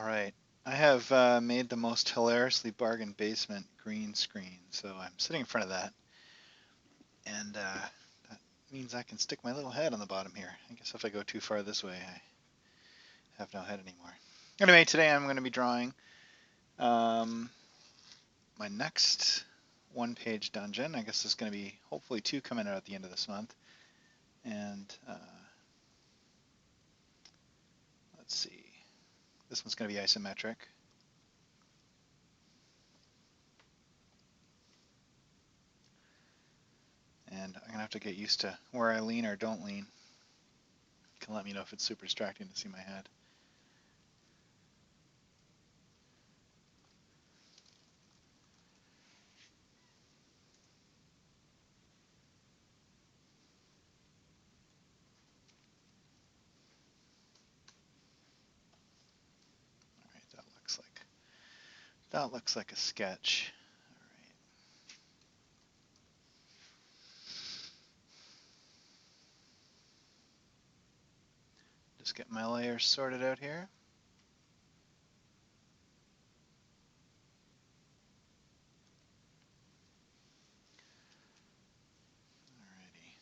All right. I have made the most hilariously bargained basement green screen, so I'm sitting in front of that, and that means I can stick my little head on the bottom here. I guess if I go too far this way, I have no head anymore. Anyway, today I'm going to be drawing um, my next one-page dungeon. I guess there's going to be hopefully two coming out at the end of this month, and let's see. This one's going to be isometric. And I'm going to have to get used to where I lean or don't lean. You can let me know if it's super distracting to see my head. All right, that looks like a sketch. All right. Just get my layers sorted out here. Alrighty.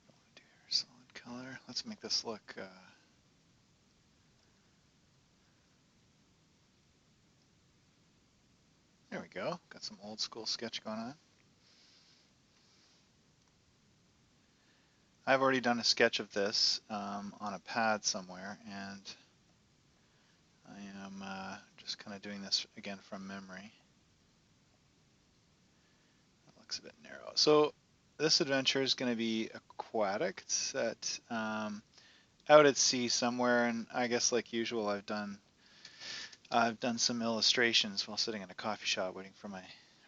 What do I do here? Solid color. Let's make this look. There we go. Got some old school sketch going on. I've already done a sketch of this on a pad somewhere, and I am just kind of doing this again from memory. That looks a bit narrow. So this adventure is going to be aquatic. It's set out at sea somewhere, and I guess like usual, I've done some illustrations while sitting in a coffee shop waiting for my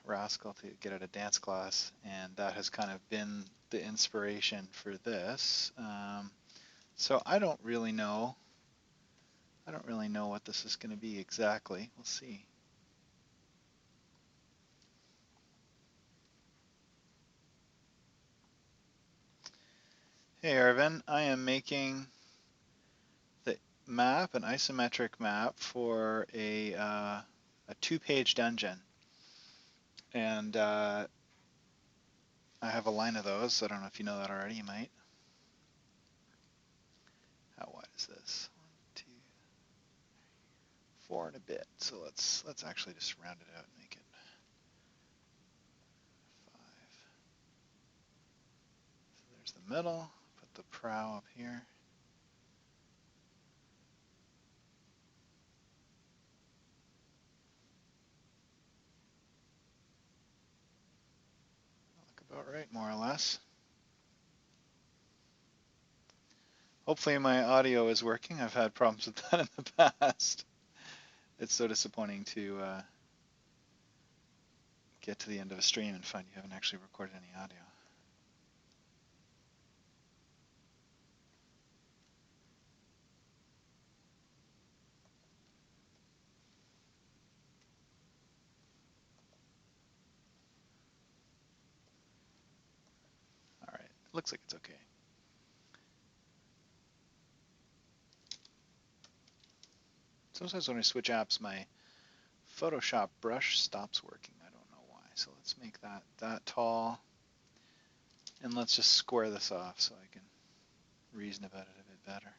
rascal to get out of dance class, and that has kind of been the inspiration for this. So I don't really know. I don't really know what this is going to be exactly. We'll see. Hey Arvin, I am making the map, an isometric map for a two-page dungeon, and I have a line of those. I don't know if you know that already. You might. How wide is this? 1, 2, 4 and a bit. So let's actually just round it out and make it 5. So there's the middle. Put the prow up here. Look about right, more or less. Hopefully my audio is working. I've had problems with that in the past. It's so disappointing to get to the end of a stream and find you haven't actually recorded any audio. All right, it looks like it's okay. Sometimes when I switch apps, my Photoshop brush stops working. I don't know why. So let's make that tall. And let's just square this off so I can reason about it a bit better.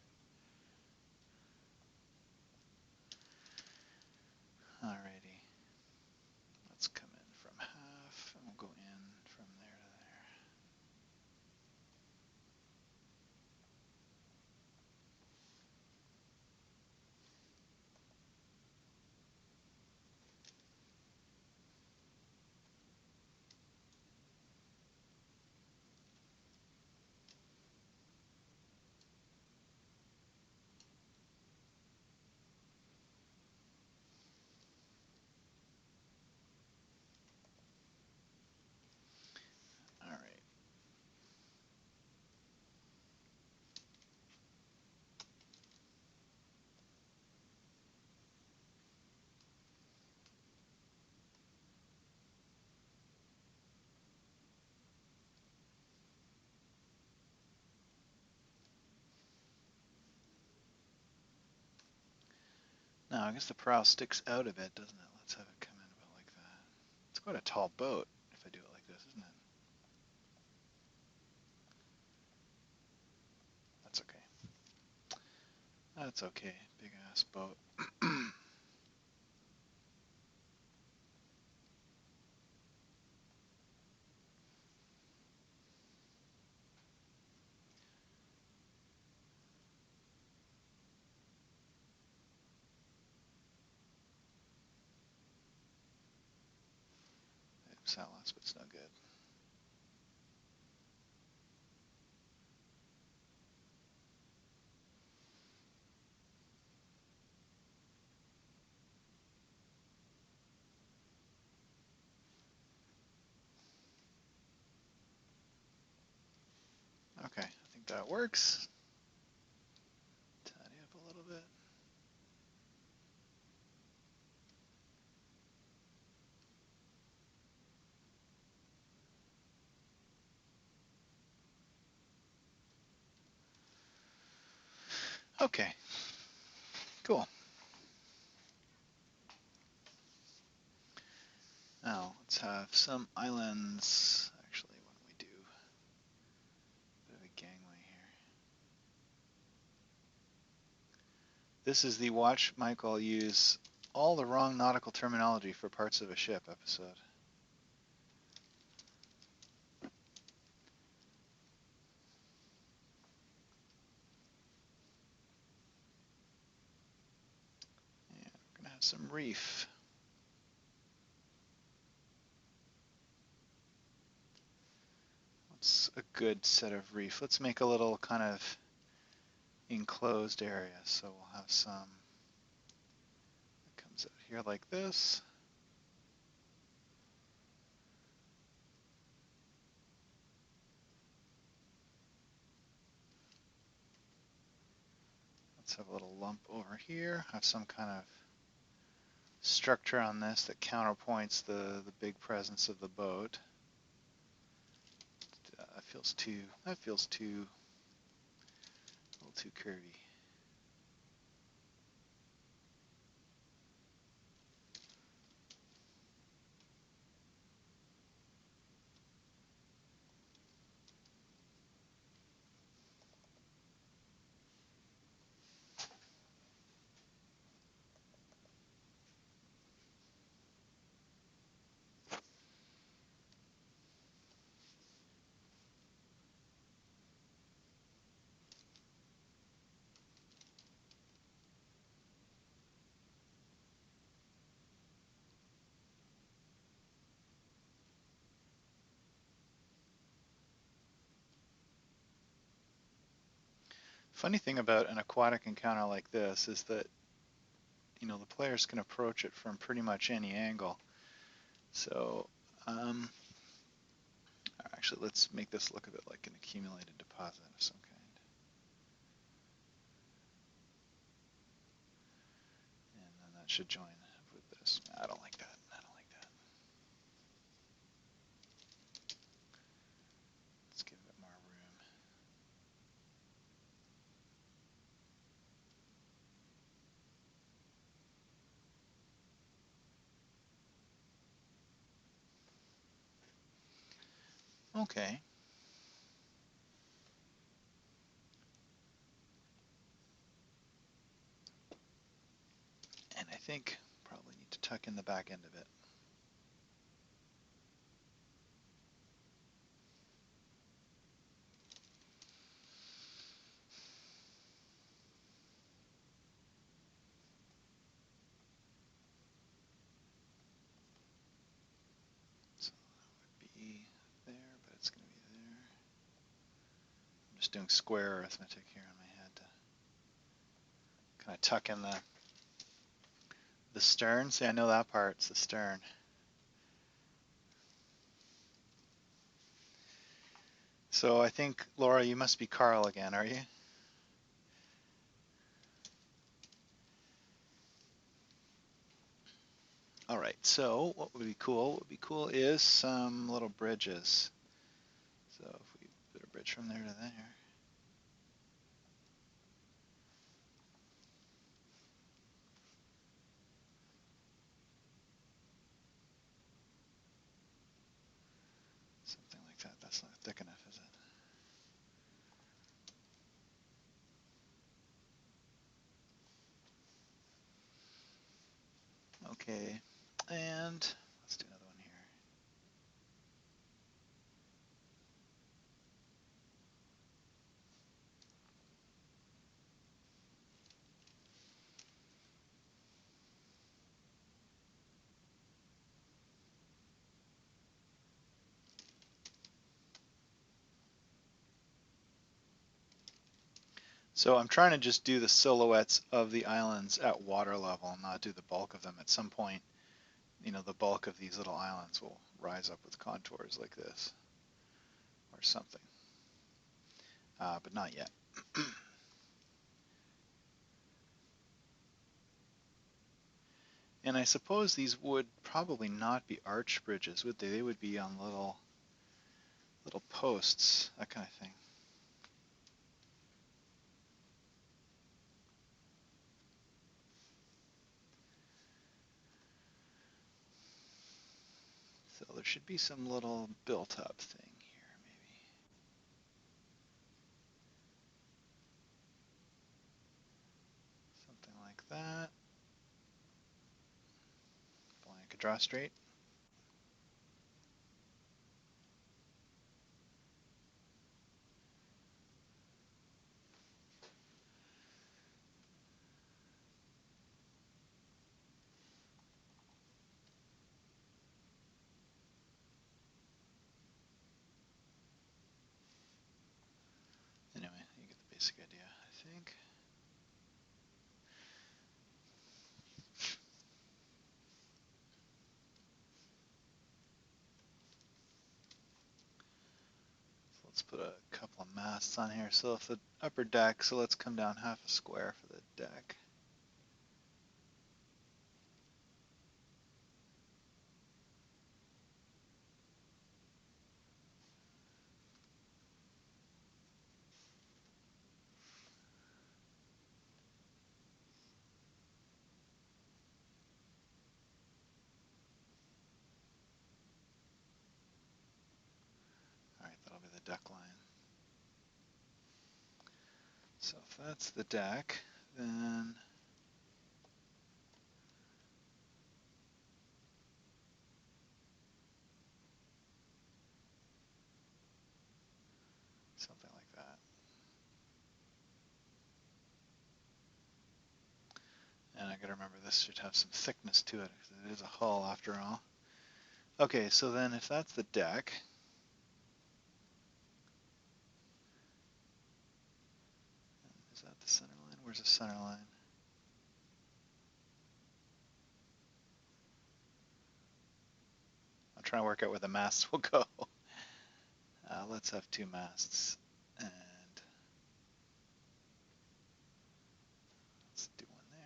Alrighty. Let's come in from half, and we'll go in from there to there. No, I guess the prow sticks out a bit, doesn't it? Let's have it come in about like that. It's quite a tall boat if I do it like this, isn't it? That's okay. That's okay. Big ass boat. Oops, that last bit's no good. Okay, I think that works. Tidy up a little bit. Okay, cool. Now let's have some islands. Actually, why don't we do a bit of a gangway here? This is the Watch Michael use all the wrong nautical terminology for parts of a ship episode. Yeah, we're gonna have some reef. What's a good set of reef? Let's make a little kind of enclosed area. So we'll have some that comes out here like this. Let's have a little lump over here. Have some kind of structure on this that counterpoints the big presence of the boat. That feels too a little too curvy. Funny thing about an aquatic encounter like this is that the players can approach it from pretty much any angle. So actually, let's make this look a bit like an accumulated deposit of some kind. And then that should join with this. I don't like that. I don't like that. Let's give it more room. Okay. And I think probably need to tuck in the back end of it. So that would be there, but it's going to be there. I'm just doing square arithmetic here in my head to kind of tuck in the stern. See, I know that part. It's the stern. So I think, Laura, you must be Carl again, are you? All right, so what would be cool? What would be cool is some little bridges. So if we put a bridge from there to there. Something like that. That's not thick enough, is it? Okay, and let's do another one here. So I'm trying to just do the silhouettes of the islands at water level and not do the bulk of them. At some point, the bulk of these little islands will rise up with contours like this or something, but not yet. And I suppose these would probably not be arch bridges, would they? They would be on little posts, that kind of thing. So there should be some little built-up thing here, maybe. Something like that. If only I could draw straight. Anyway, you get the basic idea, I think. So let's put a couple of masts on here. So if the upper deck, so let's come down half a square for the deck. All right, that'll be the deck line. So if that's the deck, then something like that. And I gotta remember this should have some thickness to it because it is a hull after all. Okay, so then if that's the deck, is that the center line? Where's the center line? I'm trying to work out where the masts will go. Let's have two masts, and let's do one there.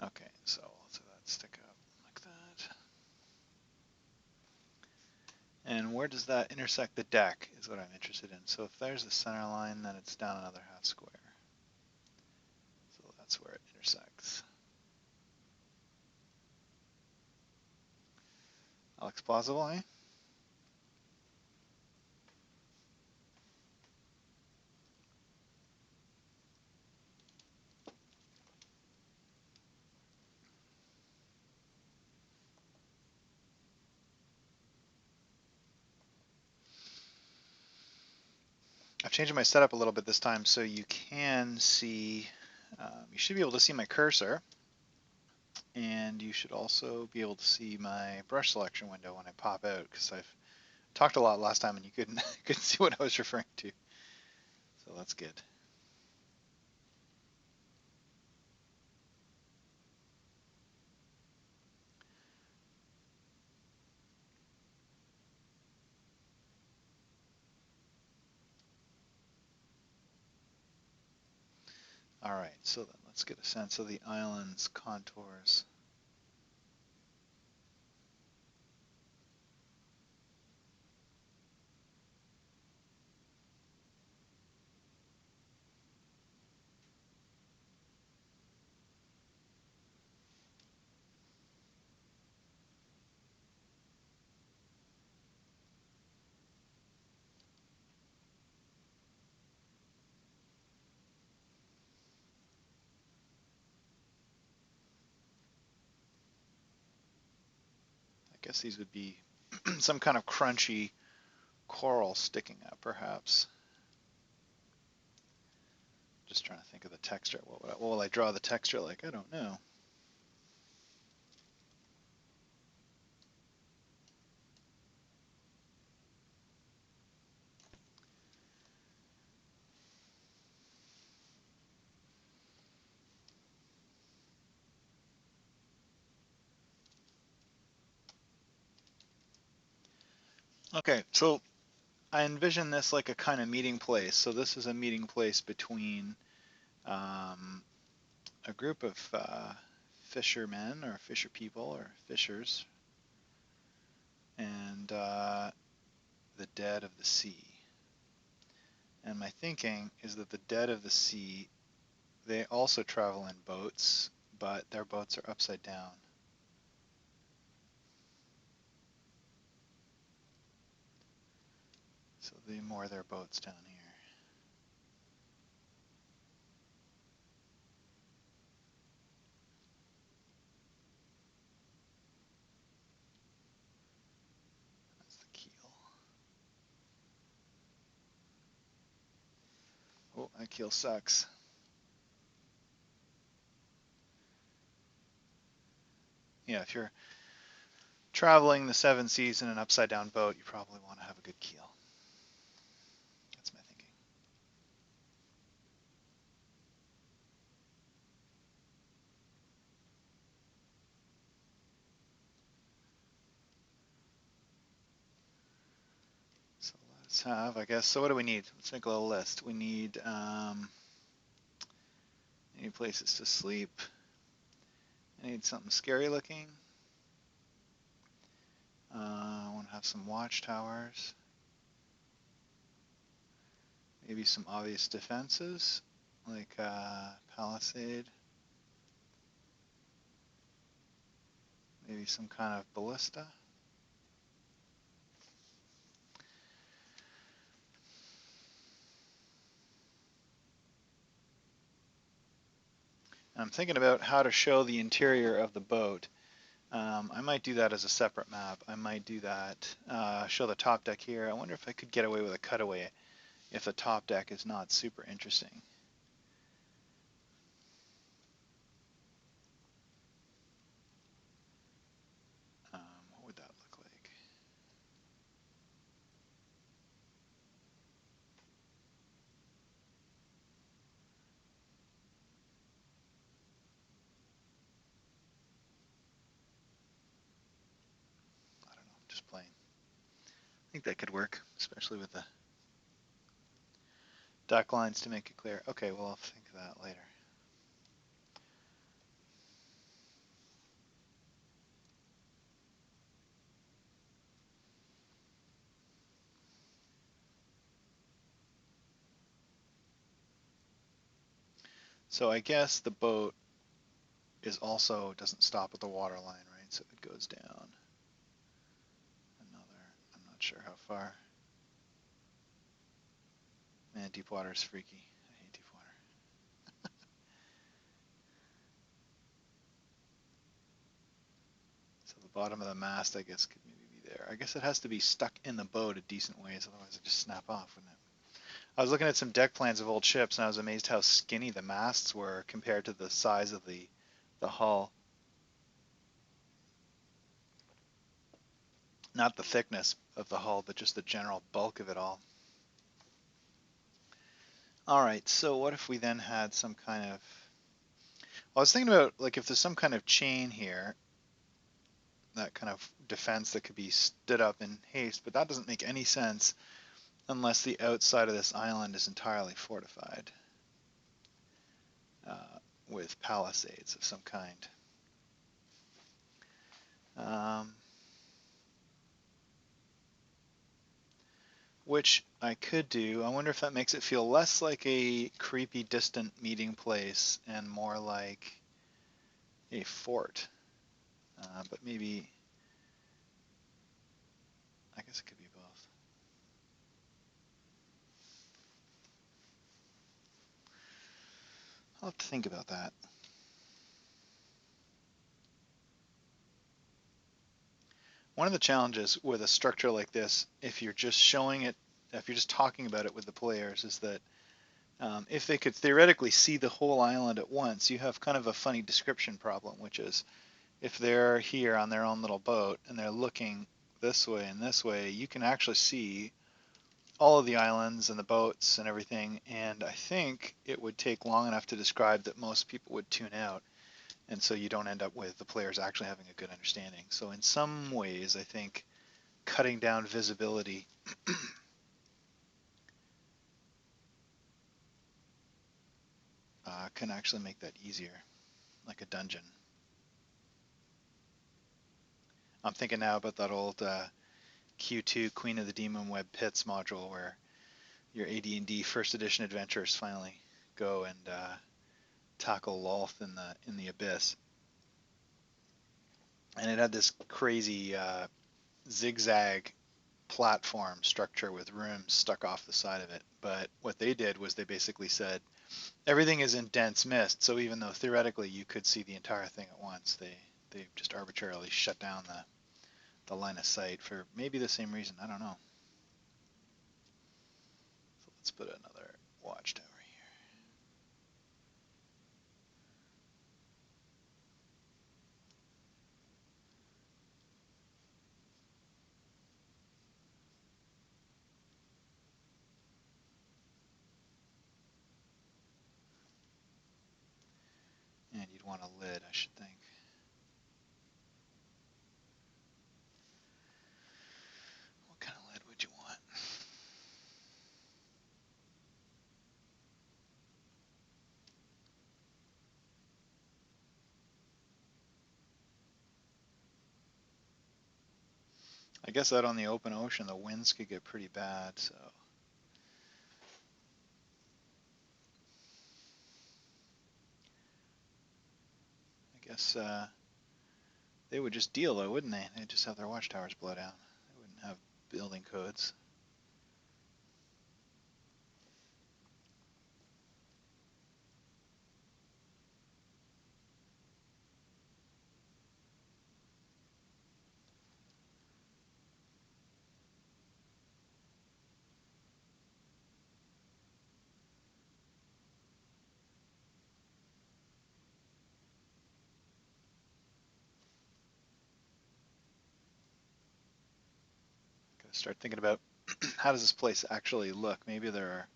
Okay, so let's have that stick up like that. And where does that intersect the deck is what I'm interested in. So if there's the center line, then it's down another half square. So that's where it intersects. Alex, plausible, eh? I've changed my setup a little bit this time so you can see, you should be able to see my cursor, and you should also be able to see my brush selection window when I pop out, because I've talked a lot last time and you couldn't couldn't see what I was referring to. So that's good. All right, so then let's get a sense of the island's contours. guess these would be some kind of crunchy coral sticking up, perhaps. Just trying to think of the texture. What will I draw the texture like? I don't know. Okay, so I envision this like a kind of meeting place. So this is a meeting place between um, a group of fishermen or fisher people or fishers and the dead of the sea. And my thinking is that the dead of the sea, they also travel in boats, but their boats are upside down. So they moor their boats down here. That's the keel. Oh, that keel sucks. Yeah, if you're traveling the seven seas in an upside down boat, you probably want to have a good keel. That's my thinking. So let's have, I guess, so what do we need? Let's make a little list. We need places to sleep. I need something scary looking. I want to have some watchtowers. Maybe some obvious defenses, like palisade. Maybe some kind of ballista. And I'm thinking about how to show the interior of the boat. I might do that as a separate map. I might do that, show the top deck here. I wonder if I could get away with a cutaway if the top deck is not super interesting. What would that look like? I don't know, just plain. I think that could work, especially with the dock lines to make it clear. Okay, well, I'll think of that later. So I guess the boat is also doesn't stop at the water line, right? So it goes down another, I'm not sure how far. Man, deep water is freaky. I hate deep water. So the bottom of the mast, I guess, could maybe be there. I guess it has to be stuck in the boat a decent ways, otherwise it just snap off, wouldn't it? I was looking at some deck plans of old ships, and I was amazed how skinny the masts were compared to the size of the hull. Not the thickness of the hull, but just the general bulk of it all. All right, so what if we then had some kind of... Well, I was thinking about, like, if there's some kind of chain here, that kind of defense that could be stood up in haste, but that doesn't make any sense unless the outside of this island is entirely fortified uh, with palisades of some kind. Um, which I could do. I wonder if that makes it feel less like a creepy, distant meeting place and more like a fort. But maybe, I guess it could be both. I'll have to think about that. one of the challenges with a structure like this, if you're just showing it, if you're just talking about it with the players, is that if they could theoretically see the whole island at once, you have kind of a funny description problem, which is if they're here on their own little boat and they're looking this way and this way, you can actually see all of the islands and the boats and everything. And I think it would take long enough to describe that most people would tune out. And so you don't end up with the players actually having a good understanding. So in some ways, I think cutting down visibility can actually make that easier, like a dungeon. I'm thinking now about that old Q2 Queen of the Demon Web Pits module where your AD&D first edition adventurers finally go and tackle Lolth in the abyss. And it had this crazy zigzag platform structure with rooms stuck off the side of it. But what they did was they basically said everything is in dense mist, so even though theoretically you could see the entire thing at once, they just arbitrarily shut down the line of sight for maybe the same reason. I don't know. So let's put another watchtower here. And you'd want a lid, I should think. What kind of lid would you want? I guess out on the open ocean, the winds could get pretty bad, so. I guess they would just deal though, wouldn't they? They'd just have their watchtowers blow down. They wouldn't have building codes. Gotta start thinking about how does this place actually look? Maybe there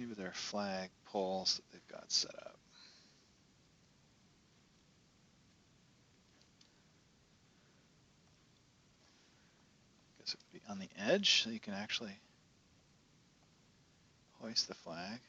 are flag poles that they've got set up. Guess it would be on the edge so you can actually hoist the flag.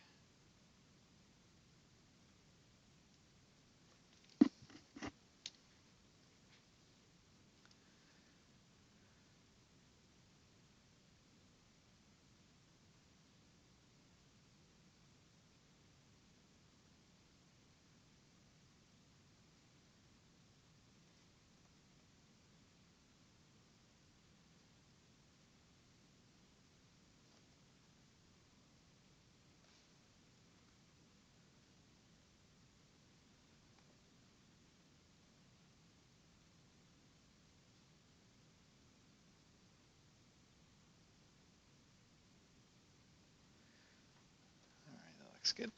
All right, that looks good.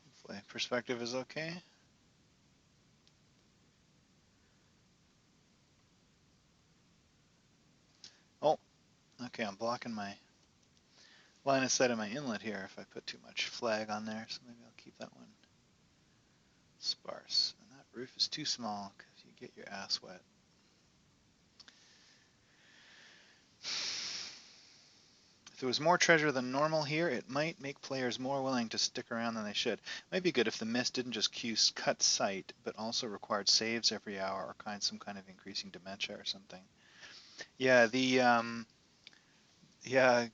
Hopefully perspective is okay. Oh, okay, I'm blocking my line of sight of my inlet here if I put too much flag on there, so maybe I'll keep that one sparse. And that roof is too small because you get your ass wet. If there was more treasure than normal here, it might make players more willing to stick around than they should. Might be good if the mist didn't just cut sight, but also required saves every hour or some kind of increasing dementia or something. Yeah,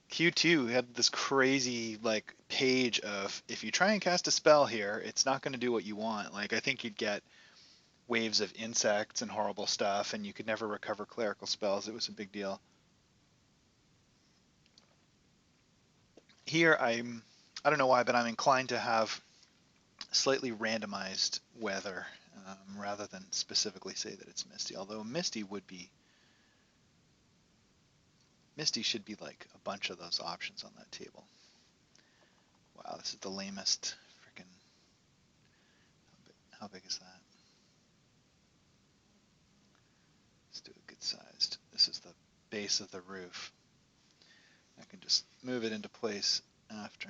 Q2 had this crazy like page of if you try and cast a spell here, it's not going to do what you want. Like I think you'd get waves of insects and horrible stuff, and you could never recover clerical spells. It was a big deal. here I don't know why, but I'm inclined to have slightly randomized weather rather than specifically say that it's misty. Although misty should be like a bunch of those options on that table. Wow, this is the lamest freaking. How big is that? Let's do a good sized. This is the base of the roof. I can just move it into place after.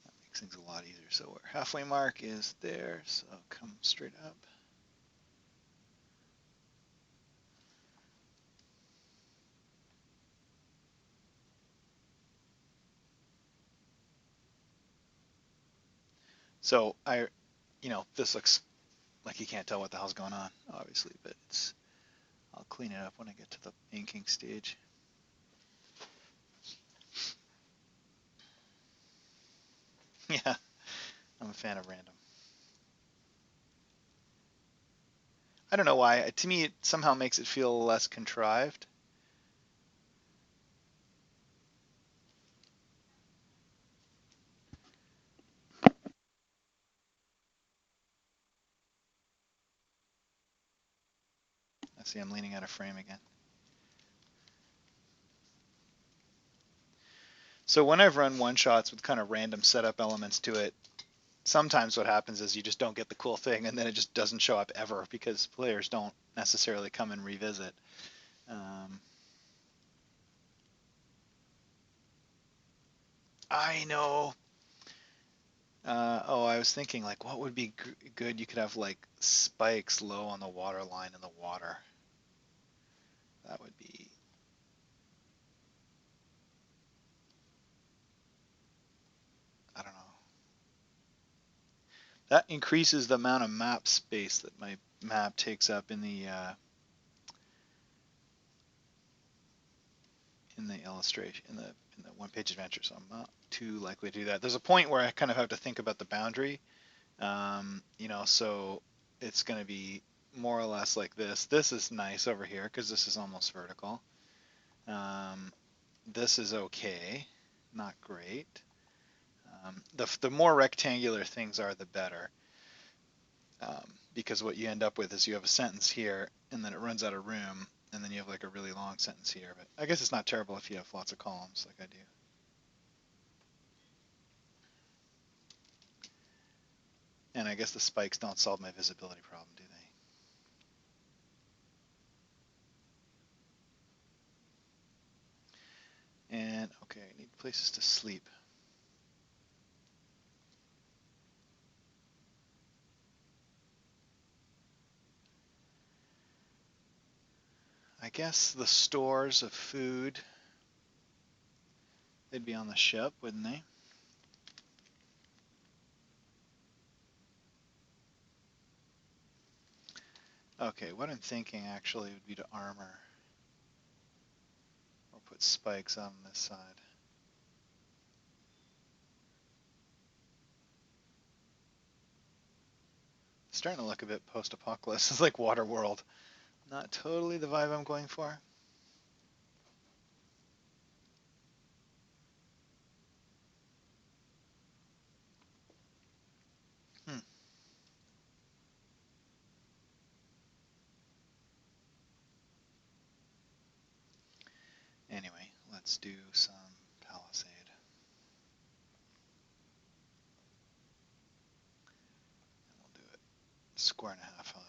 That makes things a lot easier. So our halfway mark is there, so come straight up. So this looks like you can't tell what the hell's going on, obviously, but I'll clean it up when I get to the inking stage. Yeah, I'm a fan of random. I don't know why. To me, it somehow makes it feel less contrived. I see I'm leaning out of frame again. So when I've run one-shots with kind of random setup elements to it, sometimes what happens is you just don't get the cool thing, and then it just doesn't show up ever because players don't necessarily come and revisit. I know. I was thinking like, what would be good? You could have like spikes low on the water line in the water. That would be. I don't know. That increases the amount of map space that my map takes up in the illustration in the one-page adventure. So I'm not too likely to do that. There's a point where I kind of have to think about the boundary. So it's going to be more or less like this. This is nice over here because this is almost vertical. This is okay, not great. The more rectangular things are, the better. Because what you end up with is you have a sentence here, and then it runs out of room, and then you have like a really long sentence here. But I guess it's not terrible if you have lots of columns like I do. And I guess the spikes don't solve my visibility problem, do they? And okay, I need places to sleep. I guess the stores of food, they'd be on the ship, wouldn't they? Okay, what I'm thinking actually would be to armor or put spikes on this side. It's starting to look a bit post-apocalypse. It's like Waterworld. Not totally the vibe I'm going for. Hmm. Anyway, let's do some palisade. And we'll do it square and a half high.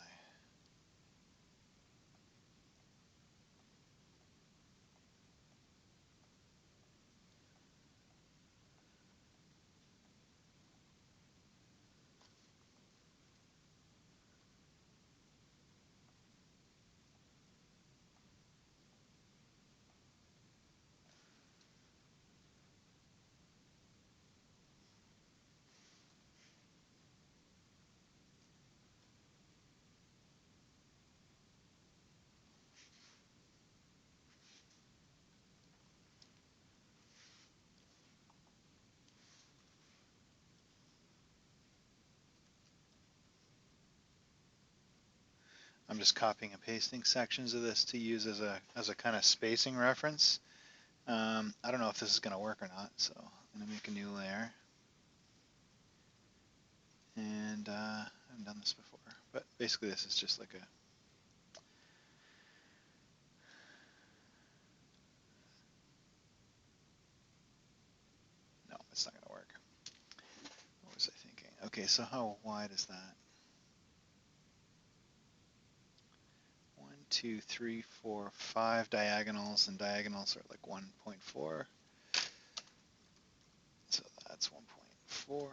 I'm just copying and pasting sections of this to use as a kind of spacing reference. I don't know if this is going to work or not, so I'm going to make a new layer. And I haven't done this before, but basically this is just like a no, it's not going to work. What was I thinking? Okay, so how wide is that? 1, 2, 3, 4, 5 diagonals, and diagonals are like 1.4. So that's 1.4.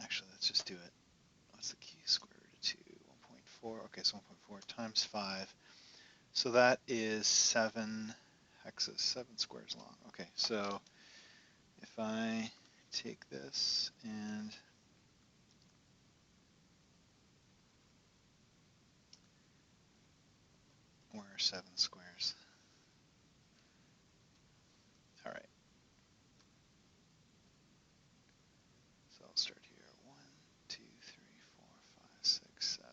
Actually, let's just do it. What's the key? Square root of 2, 1.4. Okay, so 1.4 times 5. So that is 7 hexes, 7 squares long. Okay, so if I take this and where are 7 squares? All right. So I'll start here. 1, 2, 3, 4, 5, 6, 7.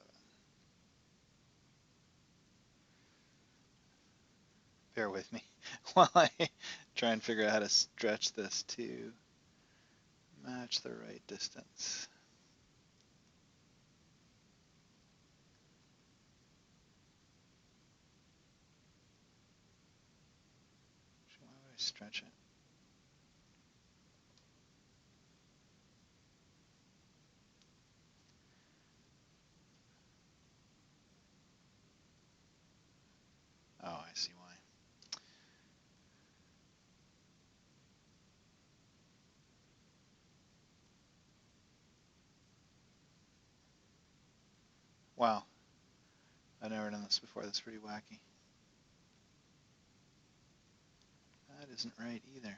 Bear with me while I try and figure out how to stretch this to match the right distance. Why would I stretch it? Oh, I see why. Wow, I've never done this before. That's pretty wacky. That isn't right either.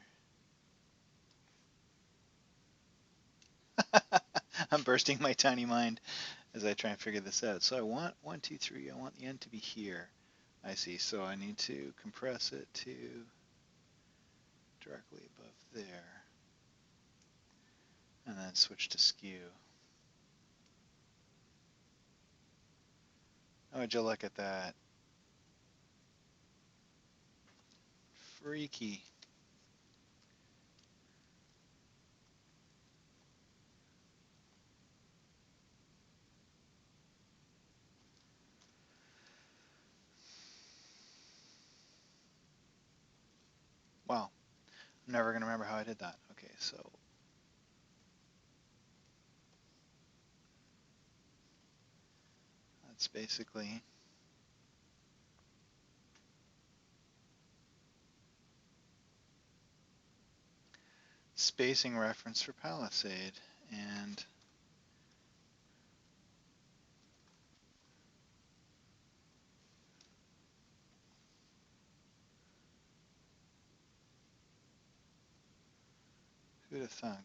I'm bursting my tiny mind as I try and figure this out. So I want 1, 2, 3. I want the end to be here. I see. So I need to compress it to directly above there, and then switch to skew. Oh, would you look at that? Freaky. Wow. I'm never going to remember how I did that. Okay, so that's basically spacing reference for Palisade. And who'd have thunk?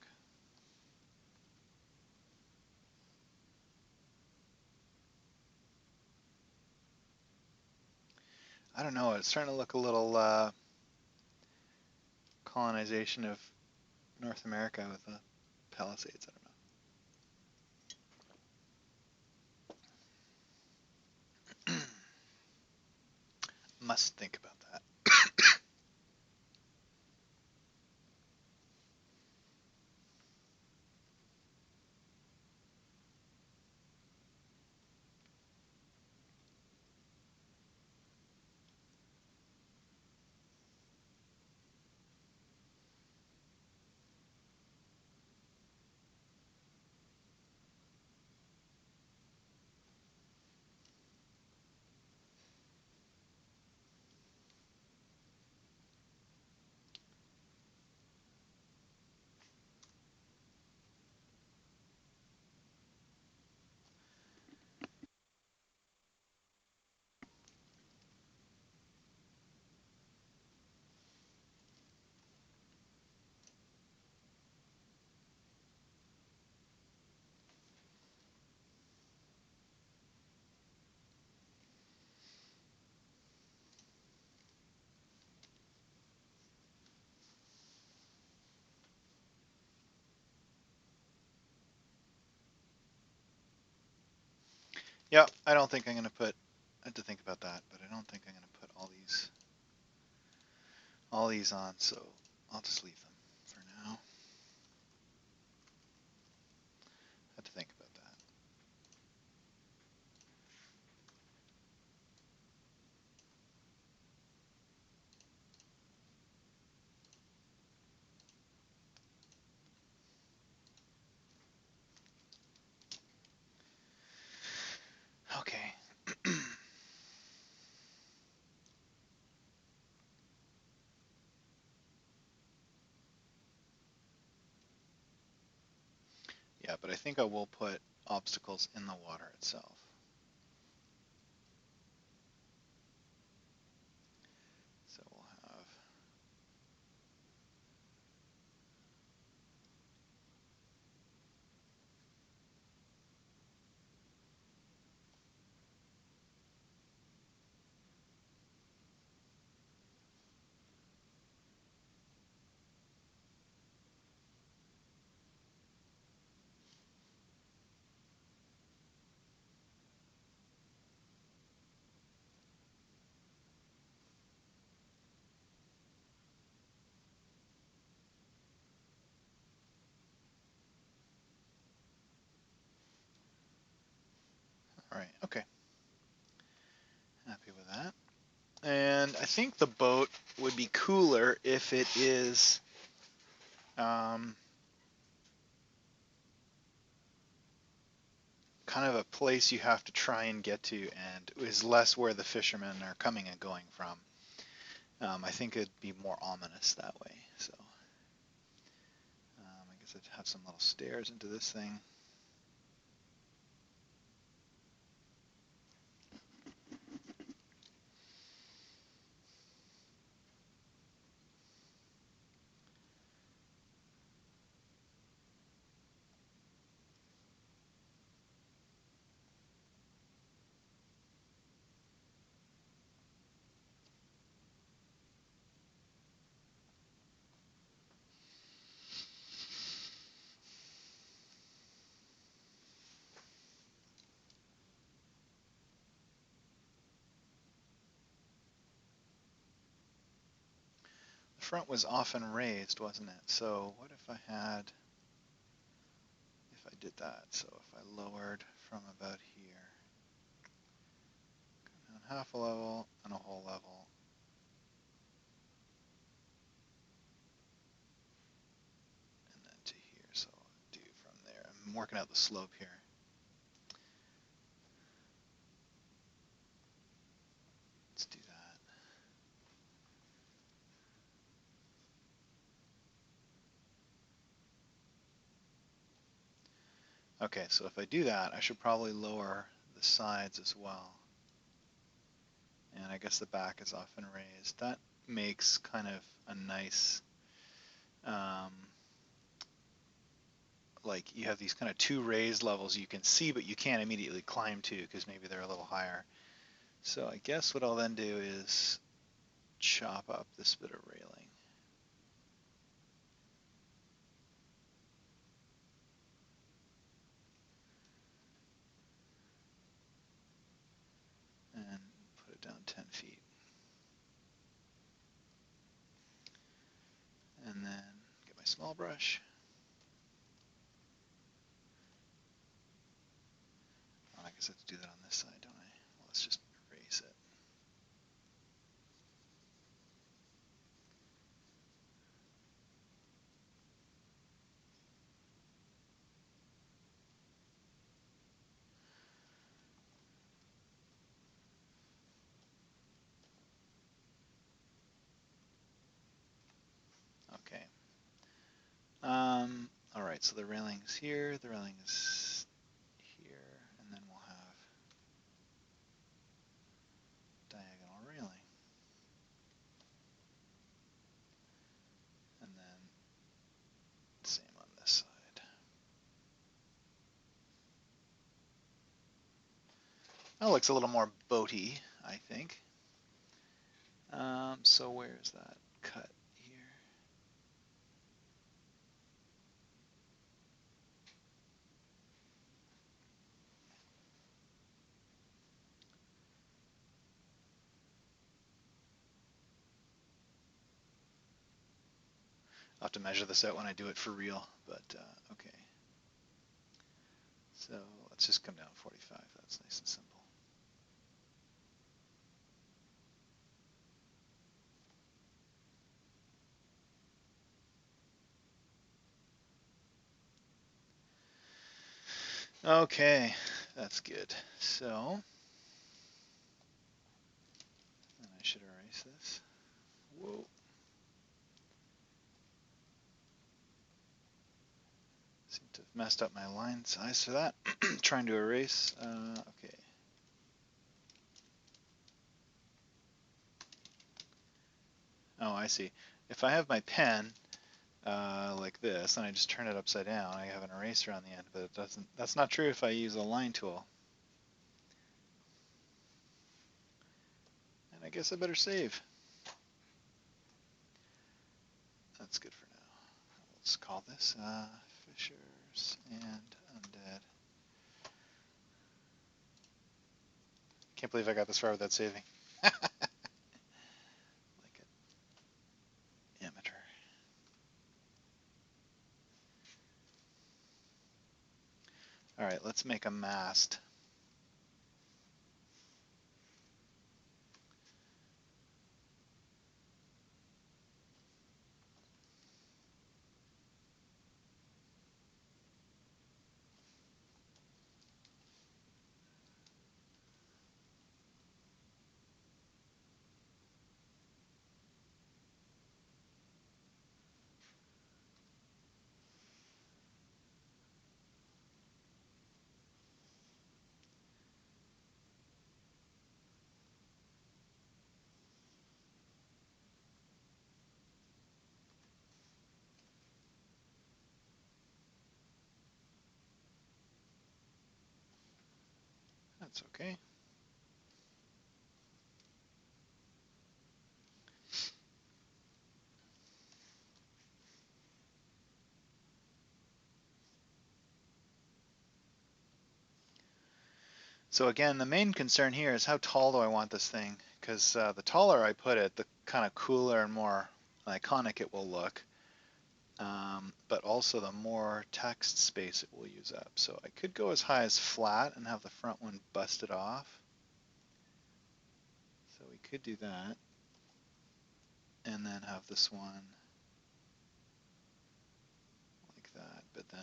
I don't know. It's starting to look a little colonization of North America with the Palisades. I don't know. Must think about that. Yeah, I don't think I'm gonna put. I had to think about that, but I don't think I'm gonna put all these on. So I'll just leave them for now. I had to think about that. Okay. Yeah, but I think I will put obstacles in the water itself. So we'll have. All right. Okay. Happy with that. And I think the boat would be cooler if it is um, kind of a place you have to try and get to and is less where the fishermen are coming and going from. I think it'd be more ominous that way. So I guess I'd have some little stairs into this thing. The front was often raised, wasn't it? So what if I did that? So if I lowered from about here, down half a level and a whole level, and then to here. So I'll do from there. I'm working out the slope here. Let's do that. Okay, so if I do that, I should probably lower the sides as well. And I guess the back is often raised. That makes kind of a nice, um, like you have these kind of two raised levels you can see, but you can't immediately climb to because maybe they're a little higher. So I guess what I'll then do is chop up this bit of railing. And put it down 10 feet. And then get my small brush. Oh, I guess I have to do that on this side, don't I? Well, let's just erase it. Okay. All right, so the railing is here, the railing is here, and then we'll have diagonal railing. And then same on this side. That looks a little more boaty, I think. So where's that cut here? have to measure this out when I do it for real, but okay. So let's just come down 45. That's nice and simple. Okay, that's good. So, and I should erase this. Whoa. Seem to have messed up my line size for that. Trying to erase. Okay. Oh, I see. If I have my pen like this and I just turn it upside down, I have an eraser on the end, but it doesn't. That's not true if I use a line tool. And I guess I better save. That's good for now. Let's call this Fishers and Undead. Can't believe I got this far without saving. Like an amateur. All right, let's make a mast. That's okay. So again, the main concern here is how tall do I want this thing? Because the taller I put it, the kind of cooler and more iconic it will look. But also the more text space it will use up. So I could go as high as flat and have the front one busted off. So we could do that. And then have this one like that, but then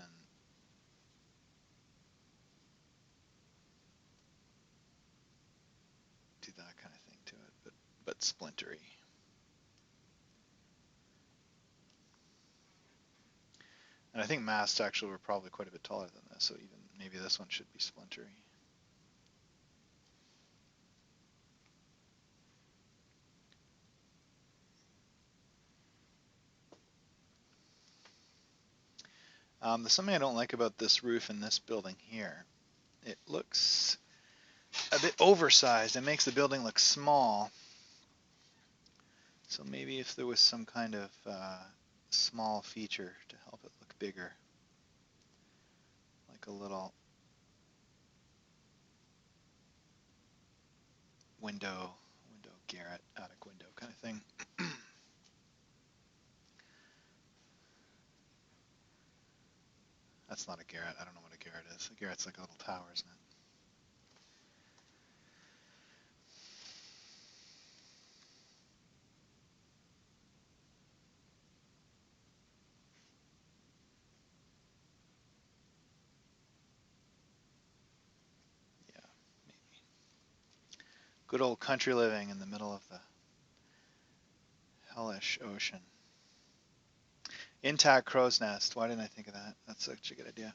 do that kind of thing to it, but splintery. And I think masts actually were probably quite a bit taller than this, so even maybe this one should be splintery. There's something I don't like about this roof in this building here. It looks a bit oversized. It makes the building look small. So maybe if there was some kind of small feature to help it look bigger, like a little window garret, attic window kind of thing. That's not a garret. I don't know what a garret is. A garret's like a little tower, isn't it? Yeah, maybe. Good old country living in the middle of the hellish ocean. Intact crow's nest. Why didn't I think of that? That's such a good idea.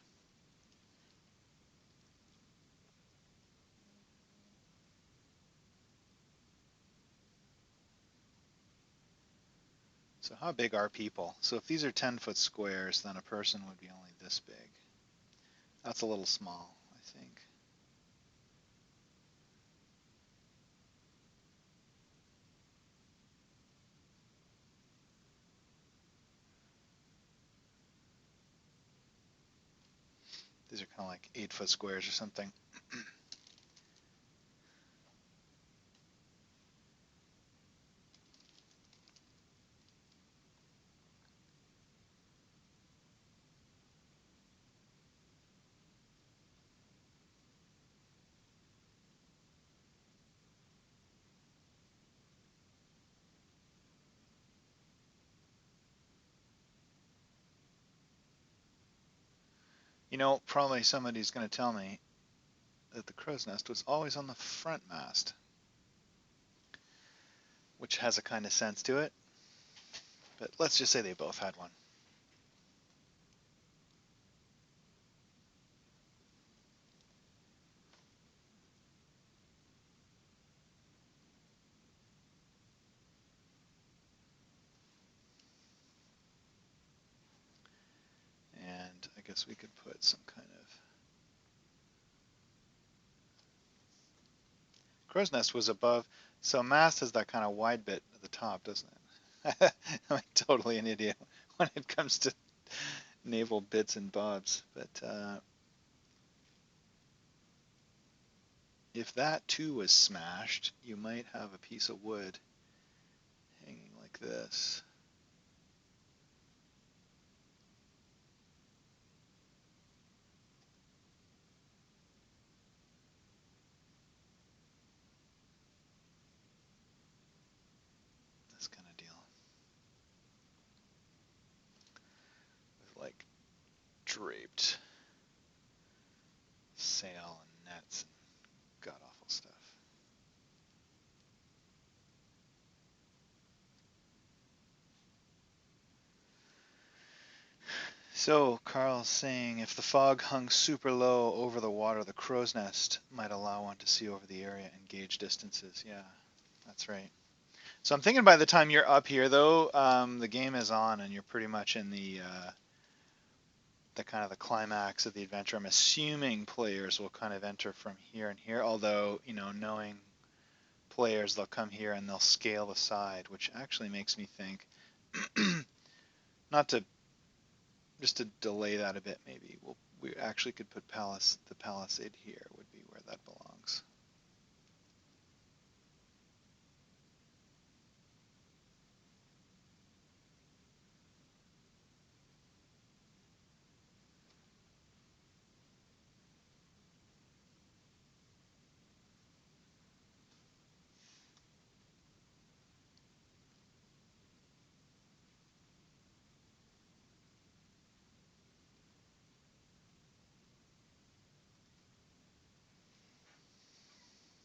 So how big are people? So if these are 10-foot squares, then a person would be only this big. That's a little small, I think. These are kind of like 8-foot squares or something. Probably somebody's going to tell me that the crow's nest was always on the front mast, which has a kind of sense to it. But let's just say they both had one. And I guess we could put some kind of... Crow's nest was above, so mast has that kind of wide bit at the top, doesn't it? I'm totally an idiot when it comes to naval bits and bobs. But if that too was smashed, you might have a piece of wood hanging like this. This kind of deal. With like draped sail and nets and god awful stuff. So Carl's saying if the fog hung super low over the water, the crow's nest might allow one to see over the area and gauge distances. Yeah, that's right. So I'm thinking by the time you're up here, though, the game is on and you're pretty much in the kind of the climax of the adventure. I'm assuming players will kind of enter from here and here. Although, knowing players, they'll come here and they'll scale the side, which actually makes me think, not to just to delay that a bit, maybe we actually could put the palisade here would be where that belongs.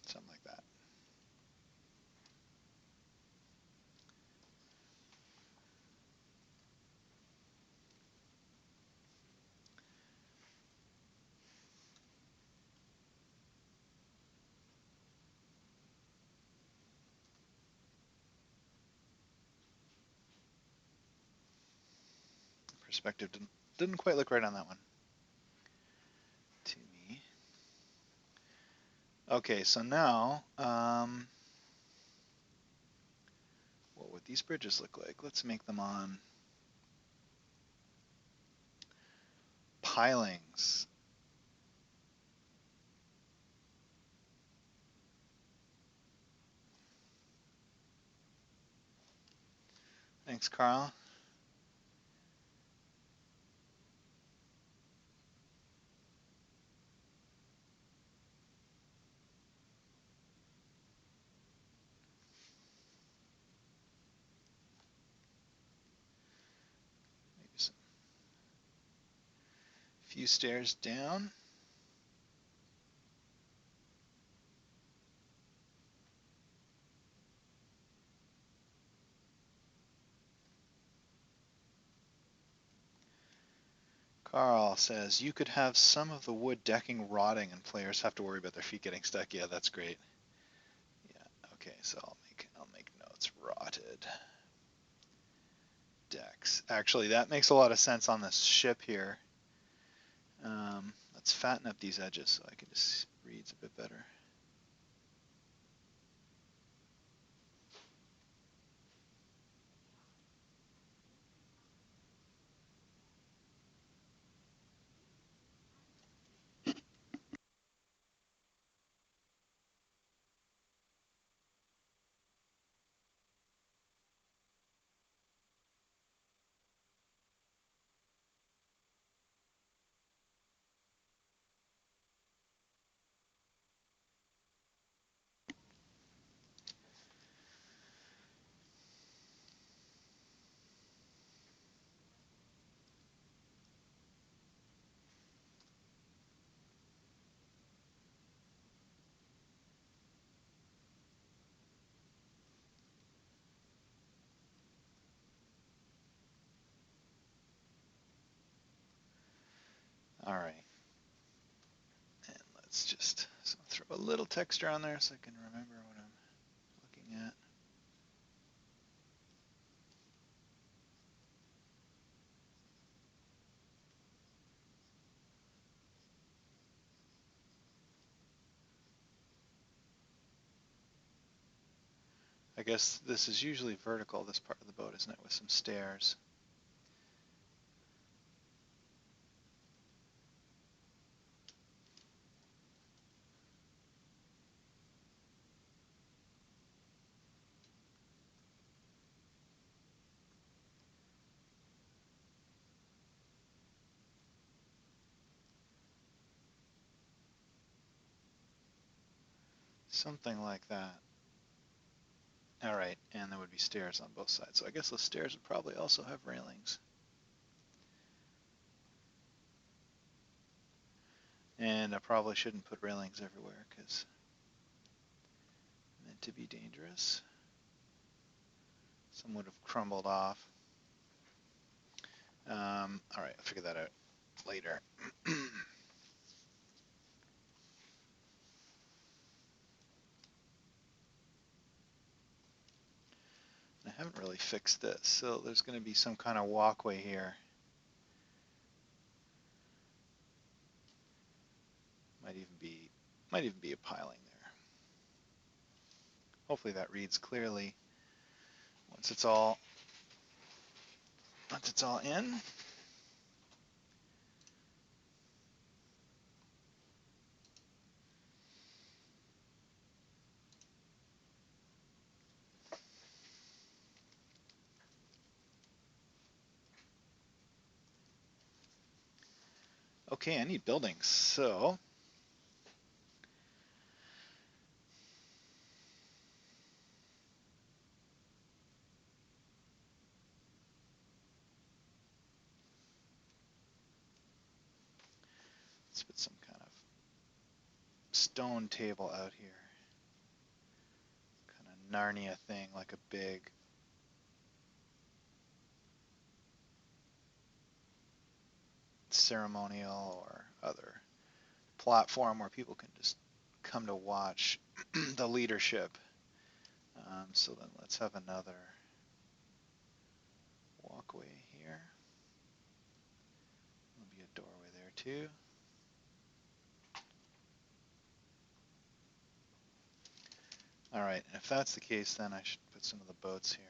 Something like that. Perspective didn't quite look right on that one to me. Okay, so now, what would these bridges look like? Let's make them on pilings. Thanks, Carl. Maybe some few stairs down. Carl says you could have some of the wood decking rotting and players have to worry about their feet getting stuck. Yeah, that's great. Yeah. Okay, so I'll make notes. Rotted decks. Actually, that makes a lot of sense on this ship here. Let's fatten up these edges so I can just read a bit better. All right. And let's just throw a little texture on there so I can remember what I'm looking at. I guess this is usually vertical, this part of the boat, isn't it, with some stairs. Something like that. All right, and there would be stairs on both sides. So I guess those stairs would probably also have railings. And I probably shouldn't put railings everywhere because meant to be dangerous. Some would have crumbled off. All right, I'll figure that out later. I haven't really fixed this, so there's going to be some kind of walkway here. Might even be a piling there. Hopefully that reads clearly once it's all in. Okay, I need buildings, so let's put some kind of stone table out here. Kind of Narnia thing, like a big ceremonial or other platform where people can just come to watch the leadership. So then let's have another walkway here. There'll be a doorway there too. All right, and if that's the case, then I should put some of the boats here.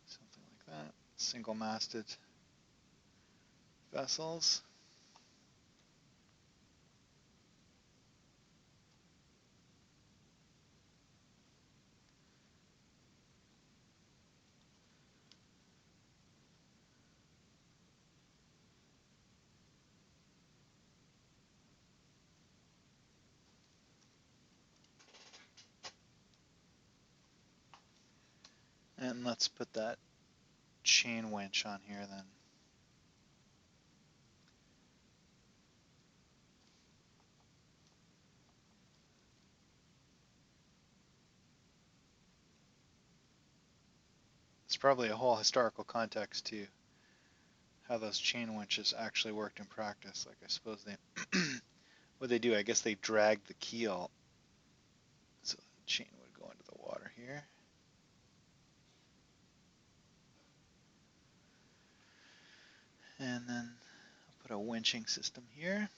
Something like that. Single-masted vessels. And let's put that chain winch on here then. It's probably a whole historical context to how those chain winches actually worked in practice. Like I suppose they, what they do, I guess they drag the keel so the chain would go into the water here. And then I'll put a winching system here.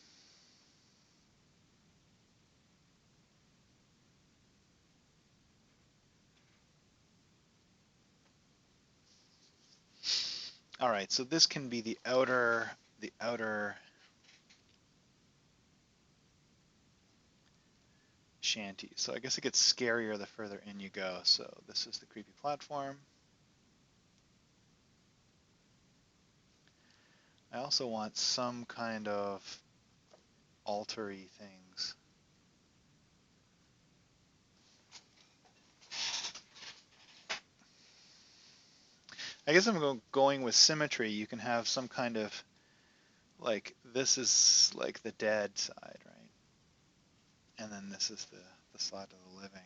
All right, so this can be the outer shanty. So I guess it gets scarier the further in you go. So this is the creepy platform. I also want some kind of altar-y things. I guess I'm going with symmetry. You can have some kind of like this is like the dead side, right? And then this is the side of the living.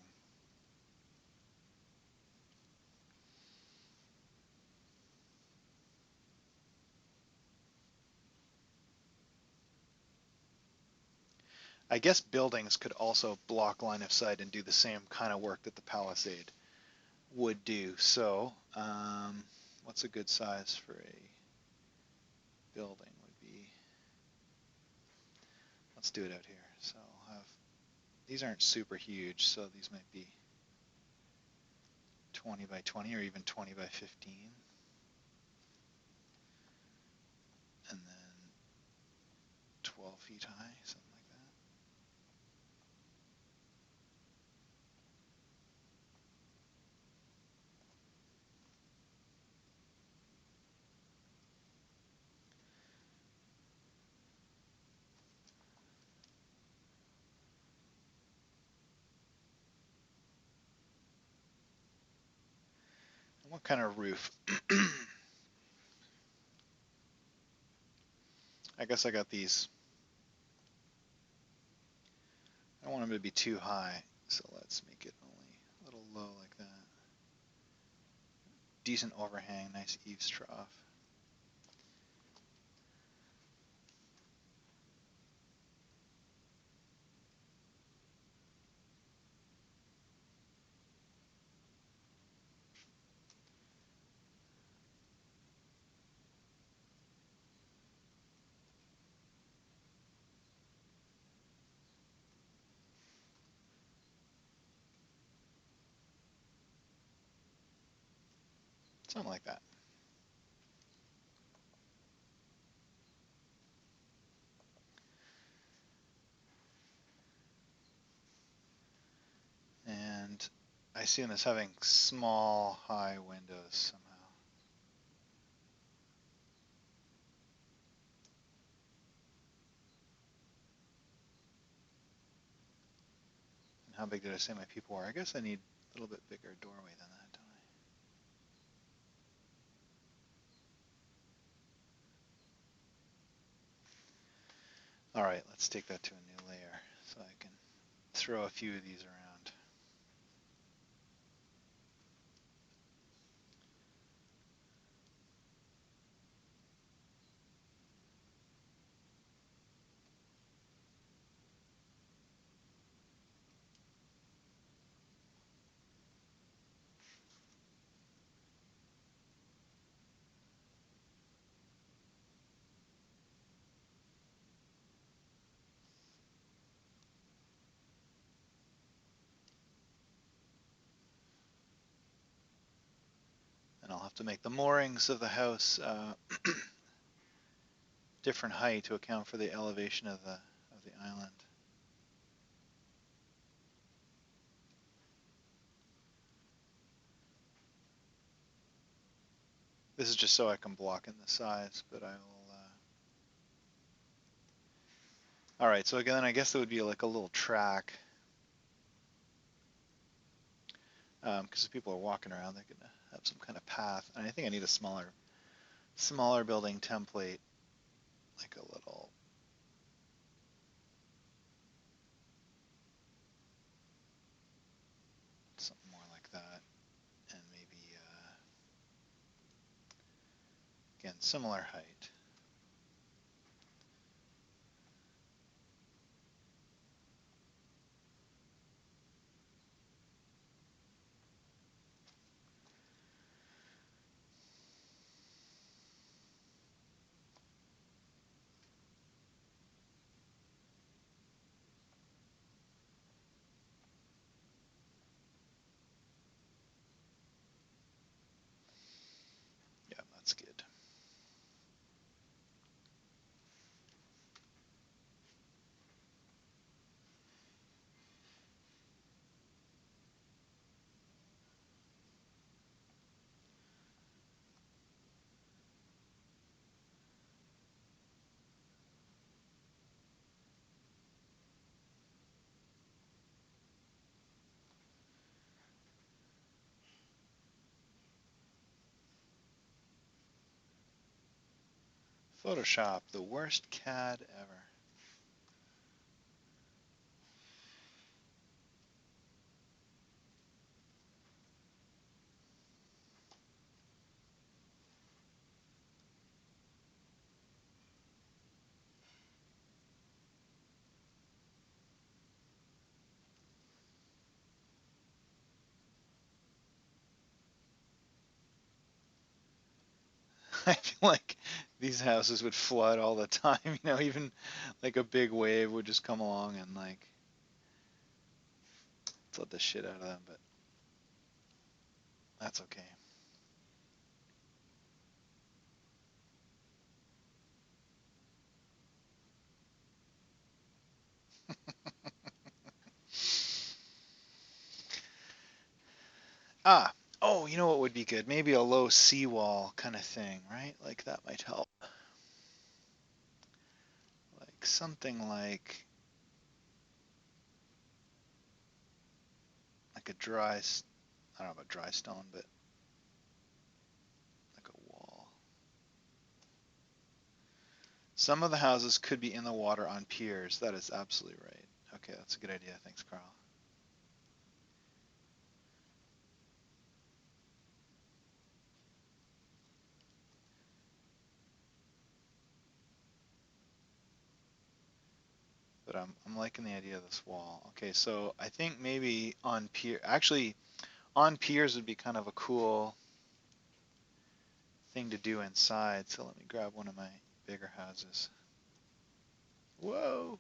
I guess buildings could also block line of sight and do the same kind of work that the palisade would do. So, what's a good size for a building would be, let's do it out here. So I'll have, these aren't super huge, so these might be 20 by 20 or even 20 by 15. And then 12 feet high, something like that. And what kind of roof? I guess I got these. I don't want them to be too high, so let's make it only a little low like that. Decent overhang, nice eaves trough. Something like that. And I see them as having small, high windows somehow. And how big did I say my people were? I guess I need a little bit bigger doorway than that, don't I? All right, let's take that to a new layer so I can throw a few of these around. And I'll have to make the moorings of the house different height to account for the elevation of the island. This is just so I can block in the size, but I will. All right, so again, I guess there would be like a little track, because if people are walking around, they're gonna have some kind of path. And I think I need a smaller building template, like a little. Something more like that, and maybe again similar height. Yeah, that's good. Photoshop, the worst CAD ever. I feel like these houses would flood all the time, even like a big wave would just come along and like flood the shit out of them, but that's okay. Ah, oh, you know what would be good? Maybe a low seawall kind of thing, right? Like that might help. Like something like a I don't know about dry stone, but like a wall. Some of the houses could be in the water on piers. That is absolutely right. Okay, that's a good idea. Thanks, Carl. But I'm liking the idea of this wall. Okay, so I think maybe actually on piers would be kind of a cool thing to do inside. So let me grab one of my bigger houses. Whoa.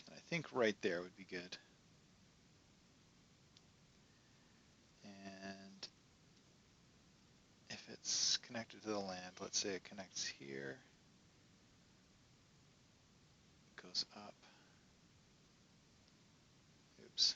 I think right there would be good. And if it's connected to the land, let's say it connects here, goes up. Oops.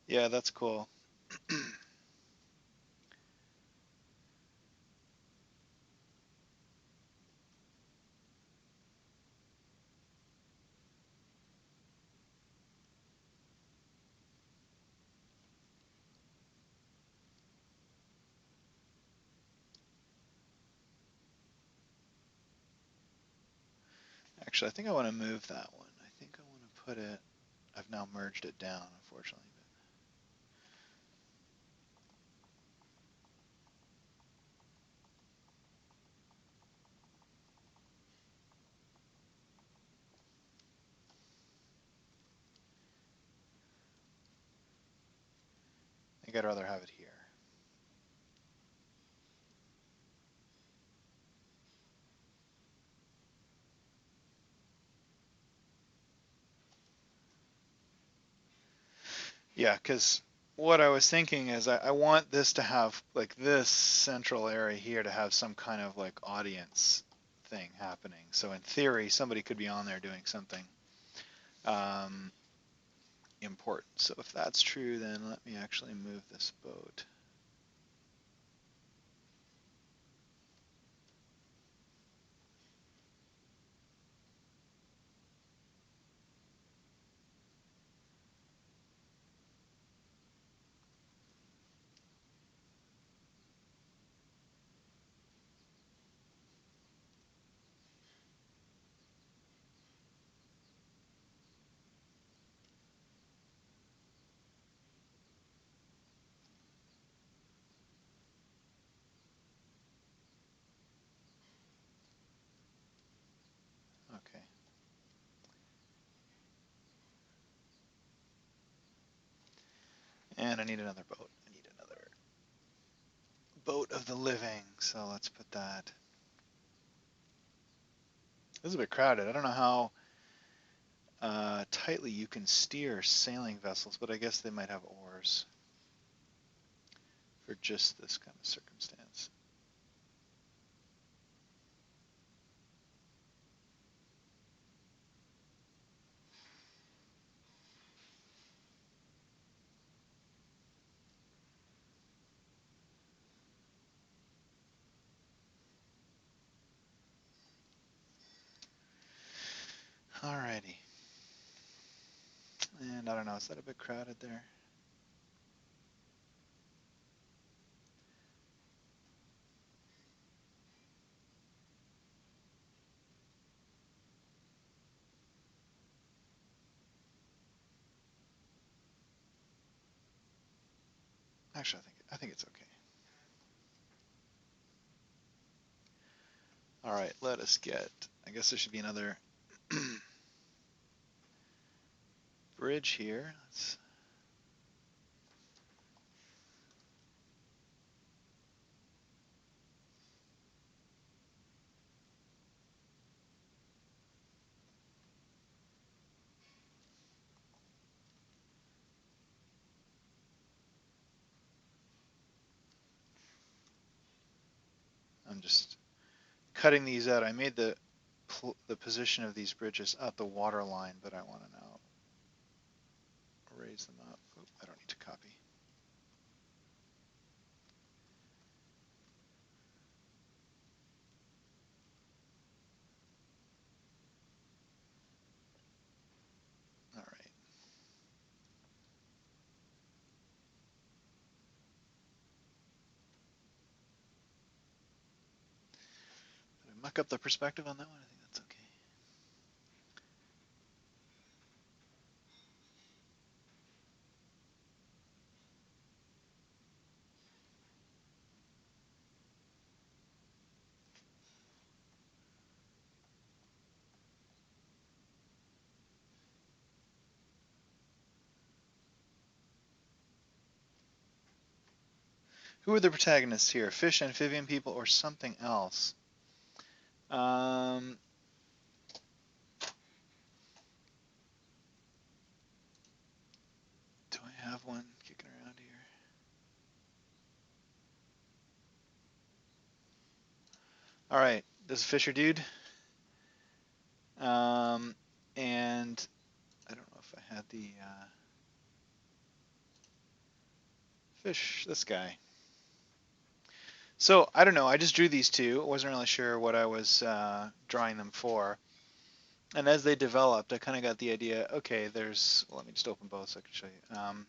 Yeah, that's cool. Actually, I think I want to move that one. I think I want to put it, I've now merged it down, unfortunately. I think I'd rather have it here. Yeah, because what I was thinking is I want this to have, like this central area here to have some kind of like audience thing happening. So in theory, somebody could be on there doing something um, important. So if that's true, then let me actually move this boat. Okay. And I need another boat. I need another boat of the living. So let's put that. This is a bit crowded. I don't know how tightly you can steer sailing vessels, but I guess they might have oars for just this kind of circumstance. Alrighty. And I don't know, is that a bit crowded there? Actually, I think it's okay. All right, let us get. I guess there should be another bridge here. I'm just cutting these out. I made the position of these bridges at the water line, but I want to now raise them up. Oop, I don't need to copy. All right. Did I muck up the perspective on that one? I think that's okay. Who are the protagonists here? Fish, amphibian people, or something else? Um, do I have one kicking around here? All right, this is Fisher dude. Um, and I don't know if I had the fish, this guy. So I don't know. I just drew these two. I wasn't really sure what I was drawing them for. And as they developed, I kind of got the idea. Okay, there's. Well, let me just open both so I can show you.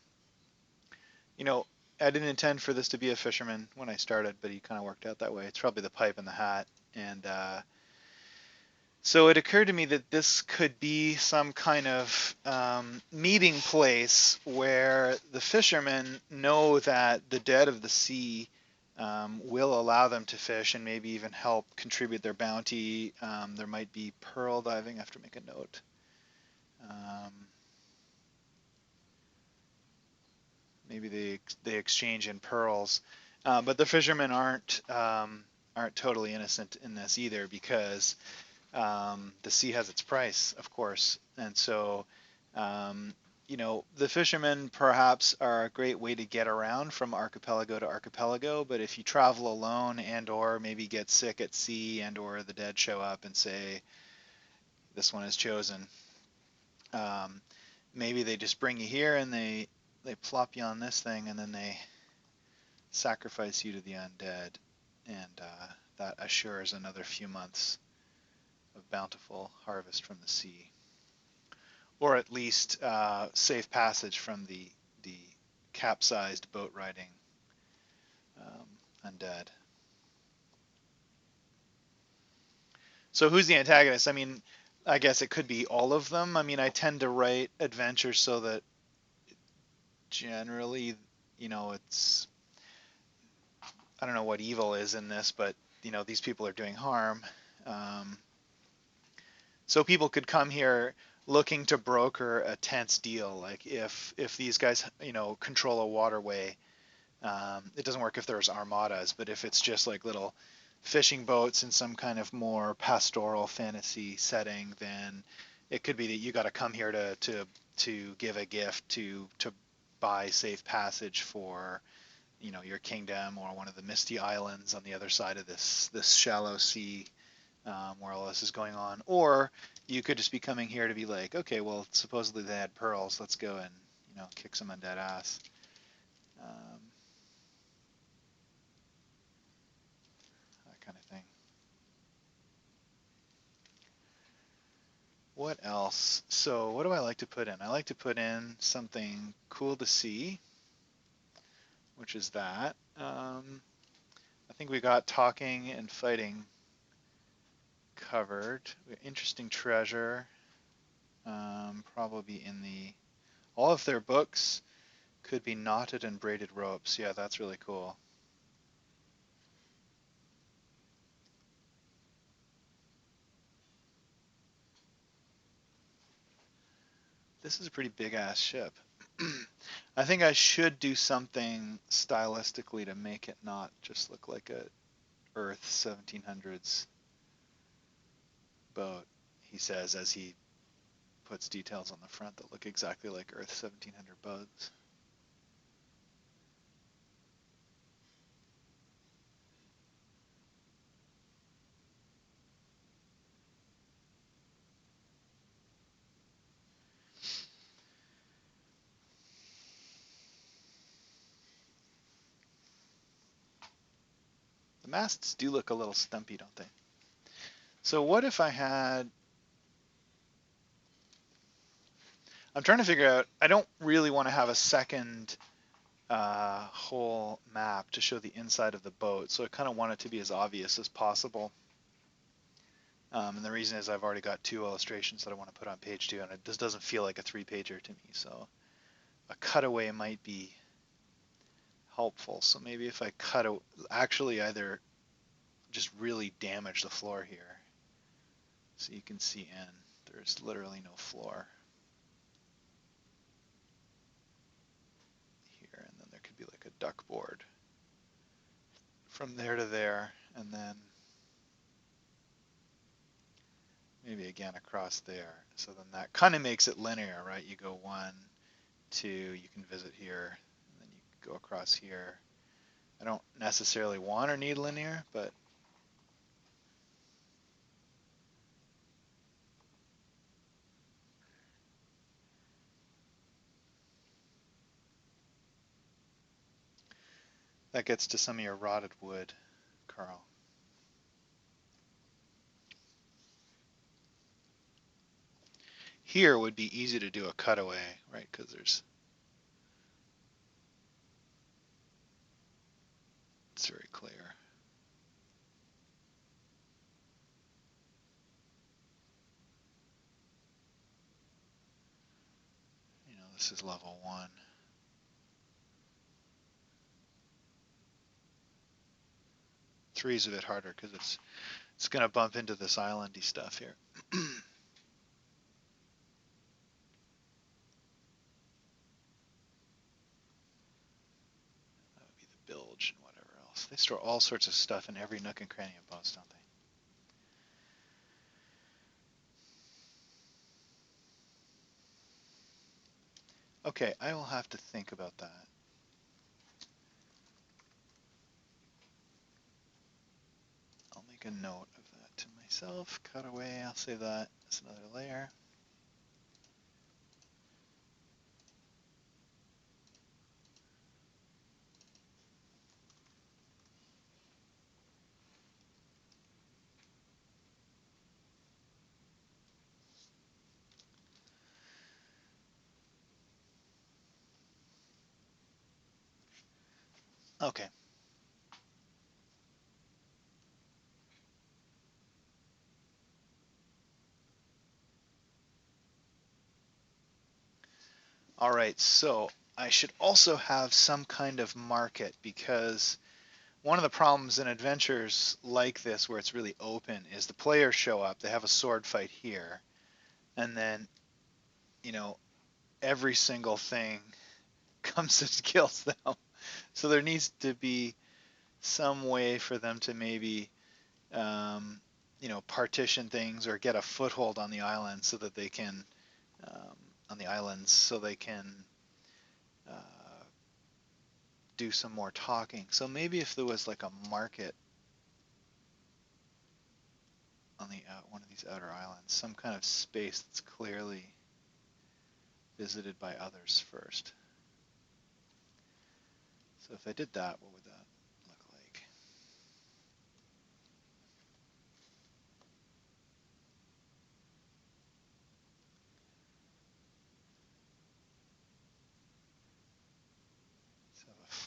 You know, I didn't intend for this to be a fisherman when I started, but he kind of worked out that way. It's probably the pipe and the hat, and so it occurred to me that this could be some kind of meeting place where the fishermen know that the dead of the sea will allow them to fish and maybe even help contribute their bounty. There might be pearl diving. I have to make a note. Um, maybe they exchange in pearls, but the fishermen aren't totally innocent in this either because the sea has its price, of course, and so the fishermen perhaps are a great way to get around from archipelago to archipelago. But if you travel alone and/or maybe get sick at sea and/or the dead show up and say this one is chosen, um, maybe they just bring you here and they plop you on this thing and then they sacrifice you to the undead, and that assures another few months of bountiful harvest from the sea, or at least safe passage from the capsized boat riding undead. So who's the antagonist? I mean, I guess it could be all of them. I mean, I tend to write adventures so that generally, it's I don't know what evil is in this, but these people are doing harm. Um, so people could come here looking to broker a tense deal, like if these guys control a waterway. It doesn't work if there's armadas, but if it's just like little fishing boats in some kind of more pastoral fantasy setting, then it could be that you got to come here to give a gift to buy safe passage for your kingdom or one of the misty islands on the other side of this shallow sea, where all this is going on. Or you could just be coming here to be like, okay, well, supposedly they had pearls, let's go and kick some undead ass. Um, that kind of thing. What else? So what do I like to put in? I like to put in something cool to see, which is that. I think we got talking and fighting covered. Interesting treasure, probably in the all of their books could be knotted and braided ropes. Yeah, that's really cool. This is a pretty big ass ship. I think I should do something stylistically to make it not just look like a Earth 1700s boat, he says as he puts details on the front that look exactly like Earth 1700 boats. The masts do look a little stumpy, don't they? So what if I had, I'm trying to figure out, I don't really want to have a second whole map to show the inside of the boat, so I kind of want it to be as obvious as possible. And the reason is I've already got two illustrations that I want to put on page two, and it just doesn't feel like a three-pager to me. So a cutaway might be helpful. So maybe if I actually either just really damage the floor here, so you can see in. There's literally no floor here, and then there could be like a duck board from there to there, and then maybe again across there. So then that kind of makes it linear, right? You go 1, 2, you can visit here, and then you go across here. I don't necessarily want or need linear, but that gets to some of your rotted wood, Carl. Here would be easy to do a cutaway, right? Because it's very clear. This is level 1. 3 is a bit harder because it's going to bump into this islandy stuff here. That would be the bilge and whatever else. They store all sorts of stuff in every nook and cranny of boats, don't they? Okay, I will have to think about that. I'll make a note of that to myself. Cutaway, I'll save that as another layer. Okay. All right, so I should also have some kind of market because one of the problems in adventures like this where it's really open is the players show up, they have a sword fight here, and then, you know, every single thing comes and kills them. So there needs to be some way for them to maybe, um, partition things or get a foothold on the island so that they can, on the islands, so they can uh, do some more talking. So maybe if there was like a market on the one of these outer islands, some kind of space that's clearly visited by others first. So if I did that, what would that look like?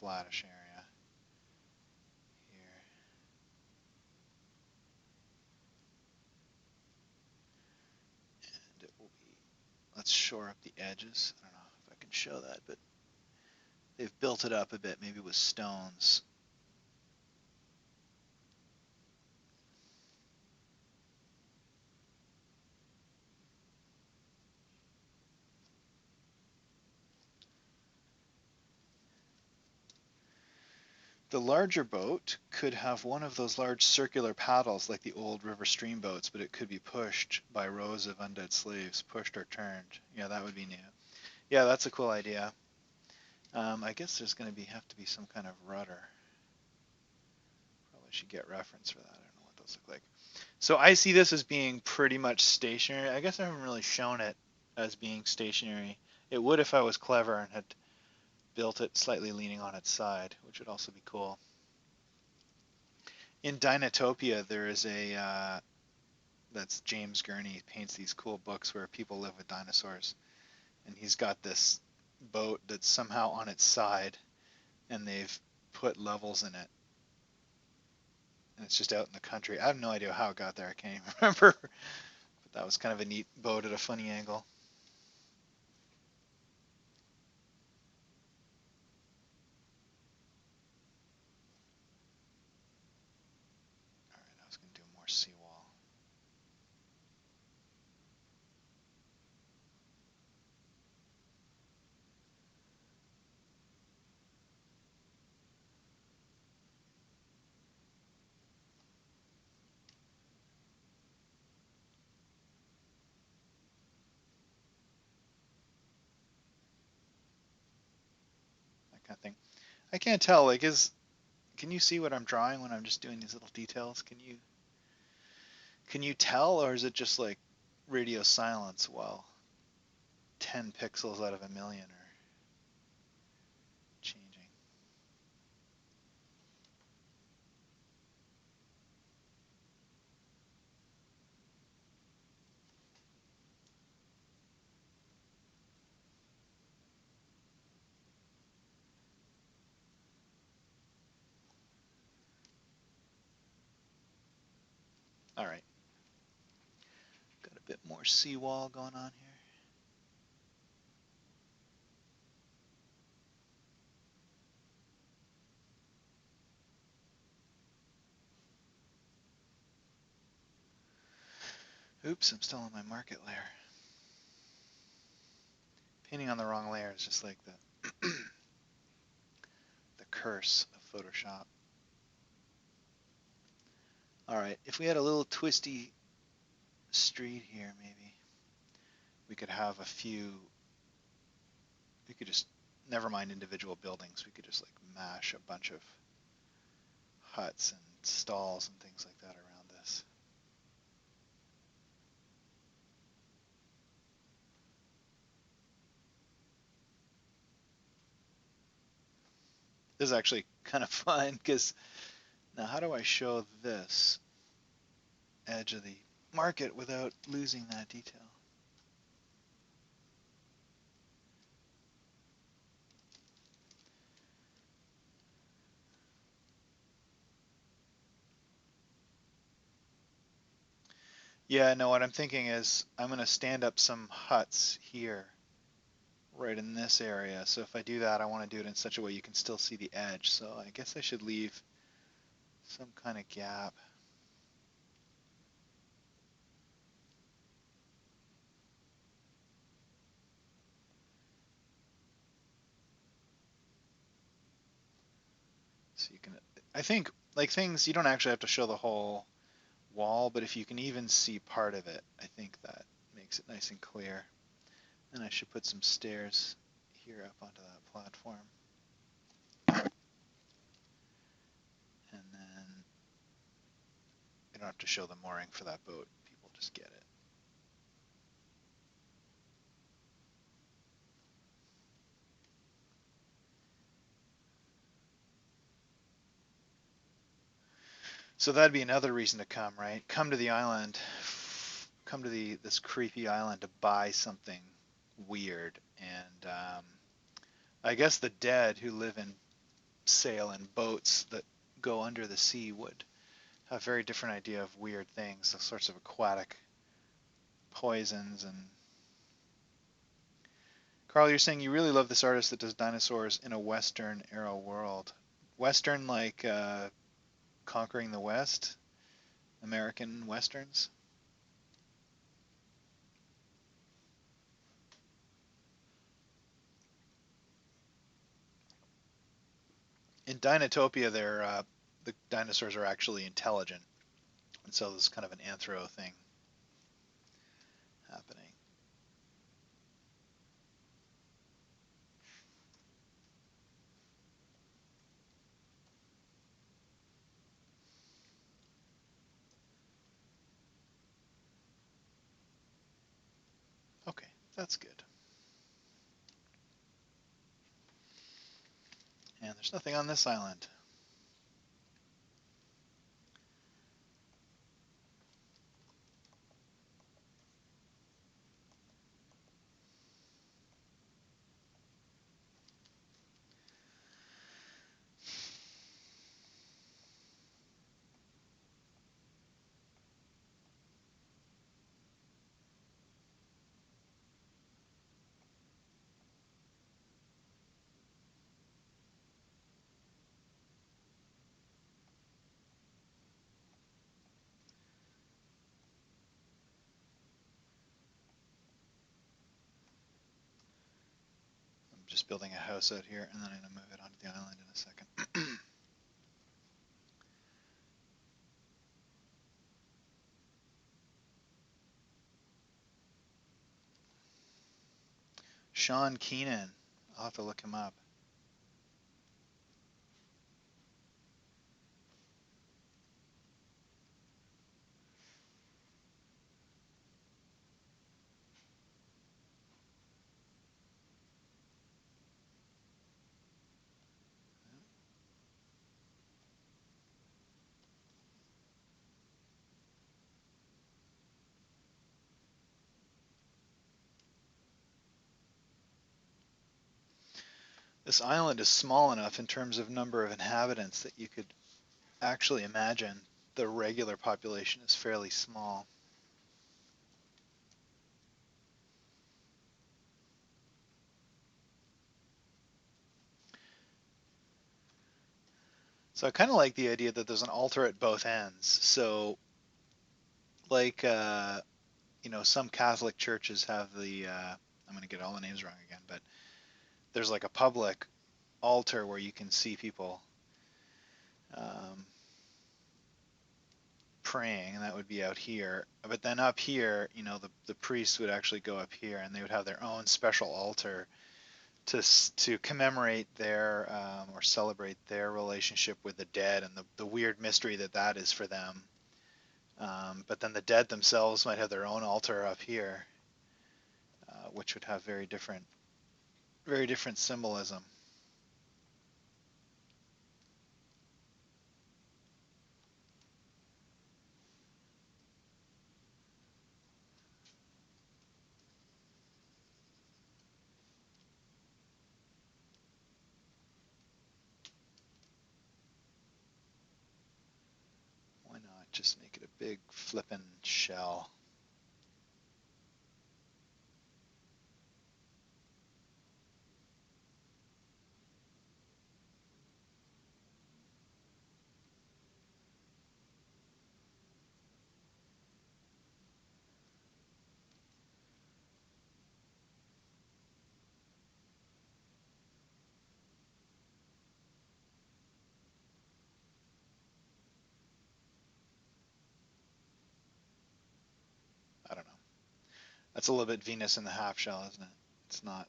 flattish area here. And it will be, let's shore up the edges. I don't know if I can show that, but they've built it up a bit, maybe with stones. The larger boat could have one of those large circular paddles like the old river stream boats, but it could be pushed by rows of undead slaves, pushed or turned. Yeah, that would be new. Yeah, that's a cool idea. I guess there's going to have to be some kind of rudder. Probably should get reference for that. I don't know what those look like. So I see this as being pretty much stationary. I guess I haven't really shown it as being stationary. It would if I was clever and had built it slightly leaning on its side, which would also be cool. In Dinotopia, there is that's James Gurney paints these cool books where people live with dinosaurs, and he's got this boat that's somehow on its side, and they've put levels in it, and it's just out in the country. I have no idea how it got there. I can't even remember, but that was kind of a neat boat at a funny angle. All right, I was going to do more seawall. That kind of thing. I can't tell. Like, can you see what I'm drawing when I'm just doing these little details? Can you tell, or is it just like radio silence while 10 pixels out of a million are changing? All right, got a bit more seawall going on here. Oops, I'm still on my market layer. Painting on the wrong layer is just like the curse of Photoshop. All right, if we had a little twisty street here, maybe we could have a few. We could just never mind individual buildings. We could just like mash a bunch of huts and stalls and things like that around this. This is actually kind of fun because now how do I show this edge of the market without losing that detail? Yeah, no, what I'm thinking is I'm going to stand up some huts here, right in this area. So if I do that, I want to do it in such a way you can still see the edge. So I guess I should leave some kind of gap. So you can, I think, like things, you don't actually have to show the whole wall, but if you can even see part of it, I think that makes it nice and clear. And I should put some stairs here up onto that platform. And then you don't have to show the mooring for that boat. People just get it. So that'd be another reason to come, right? Come to the island, come to this creepy island to buy something weird. And I guess the dead who live in sail in boats that go under the sea would have a very different idea of weird things, the sorts of aquatic poisons. And Carl, you're saying you really love this artist that does dinosaurs in a Western era world. Western like Conquering the West, American Westerns? In Dinotopia, the dinosaurs are actually intelligent, and so there's kind of an anthro thing happening. Okay, that's good. And there's nothing on this island. I'm just building a house out here, and then I'm going to move it onto the island in a second. Sean Keenan. I'll have to look him up. This island is small enough in terms of number of inhabitants that you could actually imagine the regular population is fairly small. So I kind of like the idea that there's an altar at both ends. So like some Catholic churches have I'm going to get all the names wrong again, but there's like a public altar where you can see people um, praying, and that would be out here. But then up here, the priests would actually go up here, and they would have their own special altar to commemorate their or celebrate their relationship with the dead and the weird mystery that is for them. But then the dead themselves might have their own altar up here, which would have very different symbolism. Why not just make it a big flippin' shell? I don't know. That's a little bit Venus in the half shell, isn't it? It's not.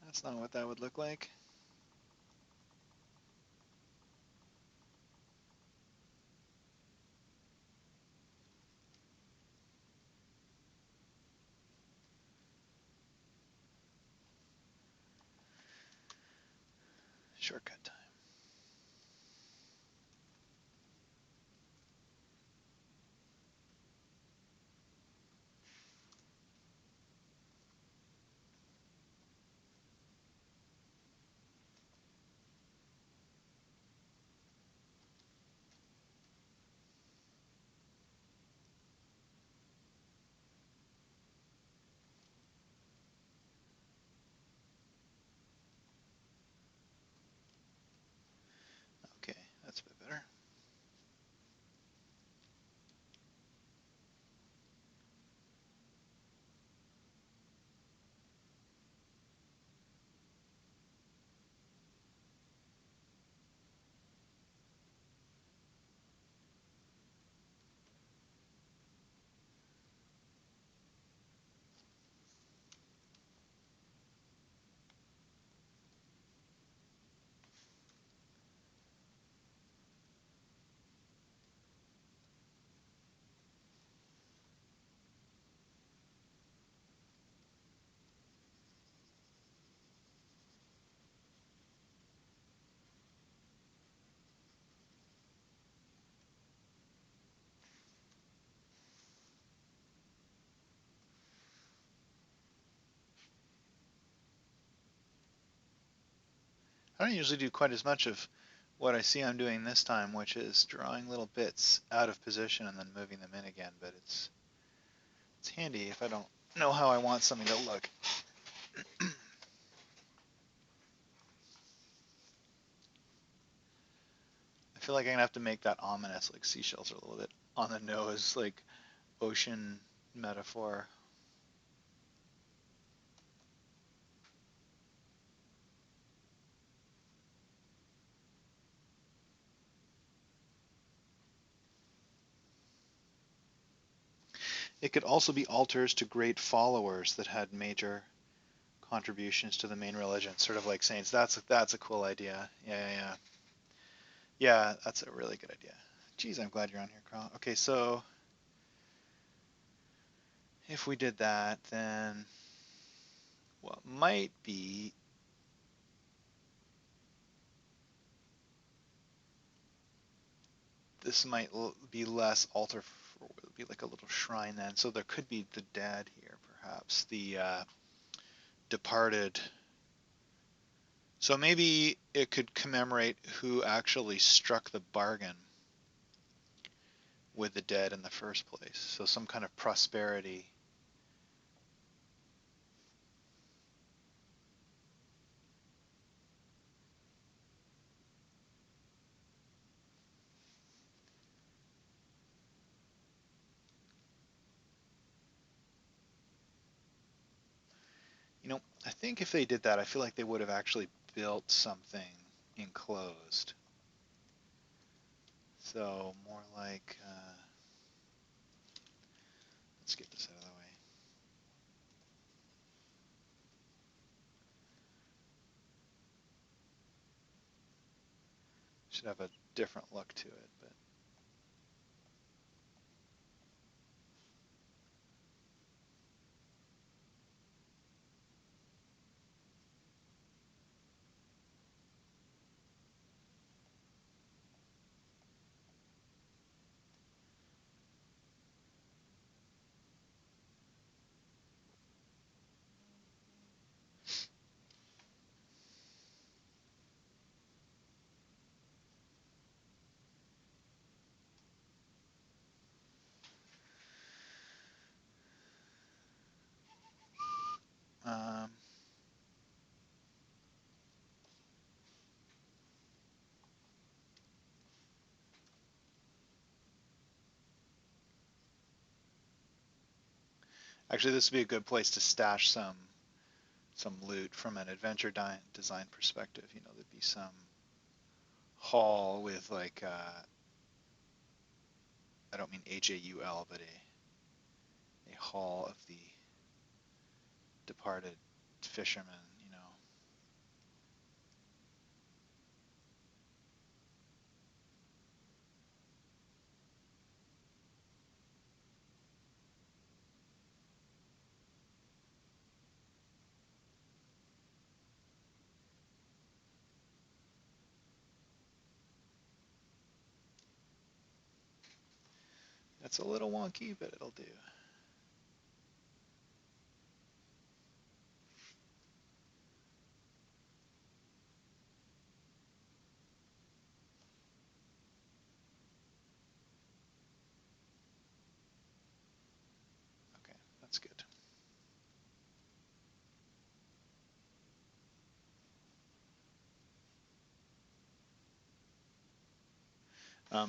That's not what that would look like. Shortcut time. I don't usually do quite as much of what I see I'm doing this time, which is drawing little bits out of position and then moving them in again, but it's handy if I don't know how I want something to look. I feel like I'm gonna have to make that ominous, like seashells are a little bit on the nose, like ocean metaphor. It could also be altars to great followers that had major contributions to the main religion, sort of like saints. That's a cool idea. Yeah. Yeah, that's a really good idea. Geez, I'm glad you're on here, Carl. Okay, so if we did that, then what might be this might be less altar, would be like a little shrine then. So there could be the dead here, perhaps the departed. So maybe it could commemorate who actually struck the bargain with the dead in the first place. So some kind of prosperity. I think if they did that, I feel like they would have actually built something enclosed. So more like, let's get this out of the way. Should have a different look to it, but um, actually this would be a good place to stash some loot from an adventure design perspective. There'd be some hall with like I don't mean HAUL, but a hall of the departed fishermen. That's a little wonky, but it'll do. Okay, that's good.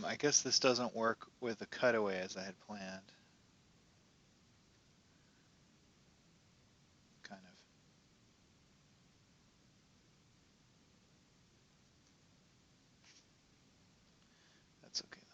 I guess this doesn't work with the cutaway as I had planned. Kind of. That's okay though.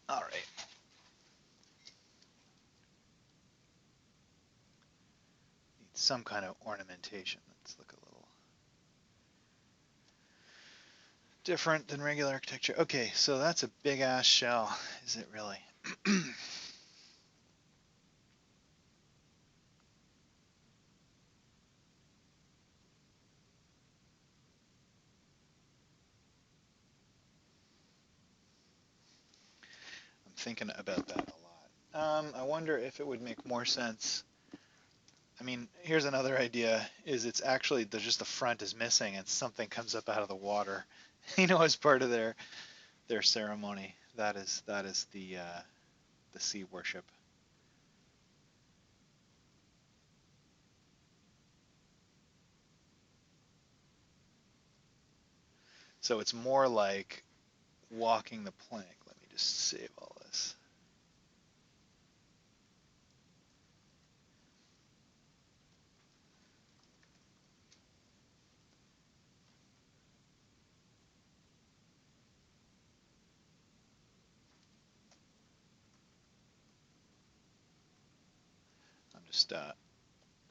All right. Need some kind of ornamentation. Let's look a little different than regular architecture. Okay, so that's a big ass shell, is it really? I'm thinking about that a lot. I wonder if it would make more sense. I mean, here's another idea: is it's actually just the front is missing and something comes up out of the water, as part of their ceremony. That is the sea worship. So it's more like walking the plank. Let me just save all this. I'm just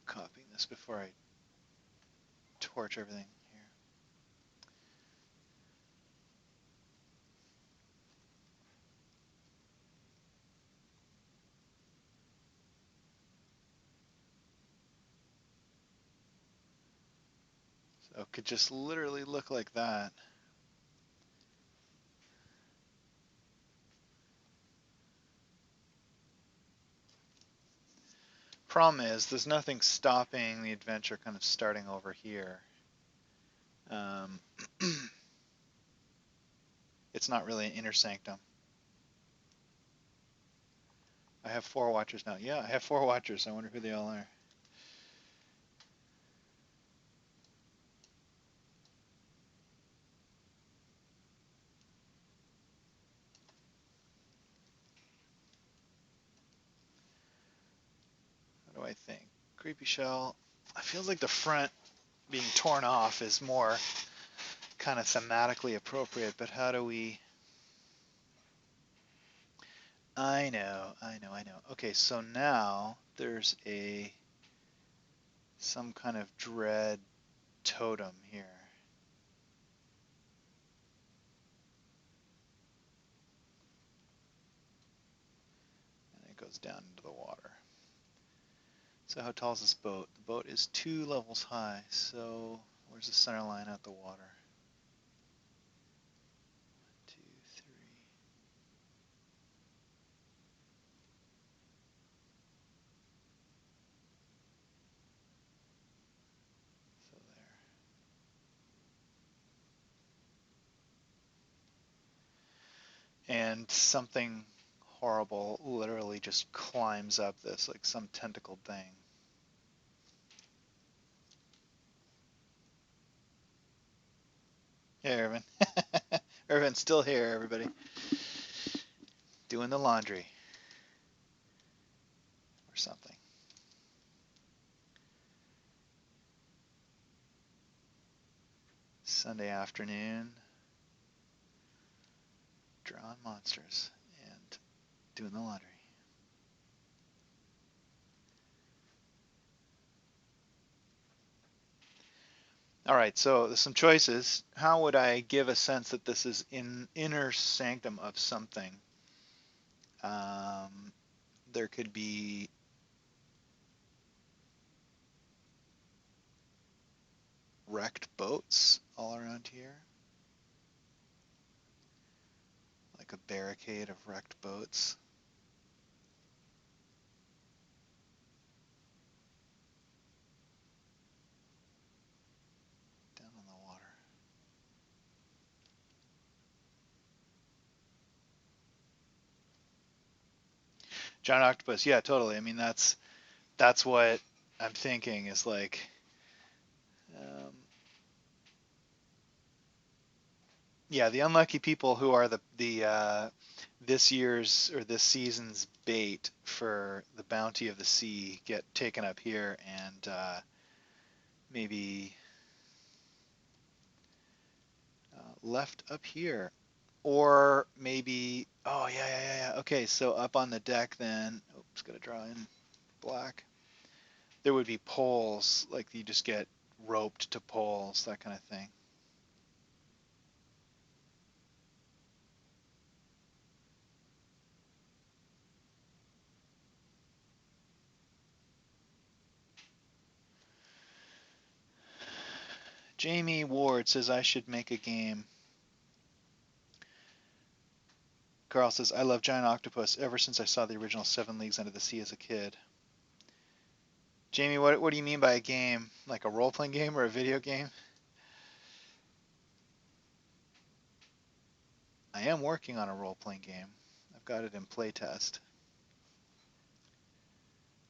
copying this before I torch everything here. So it could just literally look like that. Problem is, there's nothing stopping the adventure kind of starting over here. Um, it's not really an inner sanctum. I have 4 watchers now. Yeah, I have 4 watchers. I wonder who they all are. What do I think? Creepy shell. I feel like the front being torn off is more kind of thematically appropriate, but how do we... I know. Okay, so now there's some kind of dread totem here. And it goes down into the water. So how tall is this boat? The boat is 2 levels high, so where's the center line at the water? 2, 3. So there. And something horrible literally just climbs up this, like some tentacled thing. Hey, Irvin. Irvin's still here, everybody. Doing the laundry or something. Sunday afternoon, drawing monsters and doing the laundry. All right, so there's some choices. How would I give a sense that this is in inner sanctum of something? Um, there could be wrecked boats all around here, like a barricade of wrecked boats down in the water. Giant octopus, yeah, totally. I mean, that's what I'm thinking is like, um, yeah, the unlucky people who are the this year's or this season's bait for the bounty of the sea get taken up here and maybe left up here. Or maybe, oh yeah. Okay, so up on the deck then, oops, gotta draw in black. There would be poles, like you just get roped to poles, that kind of thing. Jamie Ward says I should make a game. Carl says I love Giant Octopus ever since I saw the original Seven Leagues Under the Sea as a kid. Jamie, what do you mean by a game? Like a role-playing game or a video game? I am working on a role-playing game. I've got it in playtest.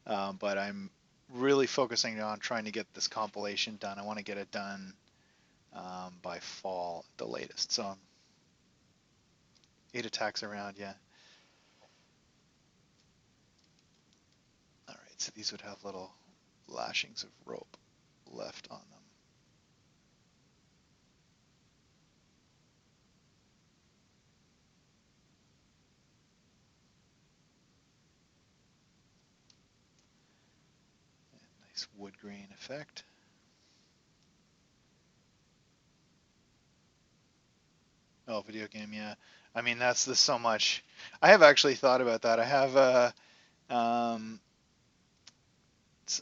But I'm really focusing on trying to get this compilation done. I want to get it done by fall at the latest. So 8 attacks around, yeah. All right, so these would have little lashings of rope left on them. And nice wood grain effect. Oh, video game, yeah. I mean, there's so much. I have actually thought about that. I have um,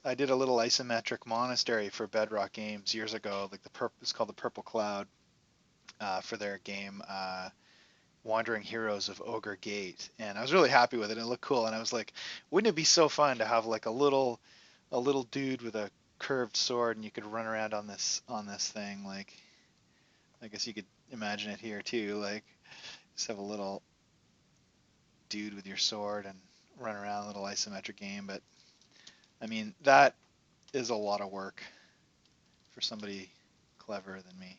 I did a little isometric monastery for Bedrock Games years ago. Like it's called the Purple Cloud for their game Wandering Heroes of Ogre Gate, and I was really happy with it. It looked cool, and I was like, wouldn't it be so fun to have like a little dude with a curved sword, and you could run around on this thing. Like, I guess you could imagine it here too. Like, just have a little dude with your sword and run around a little isometric game. But I mean, that is a lot of work for somebody cleverer than me.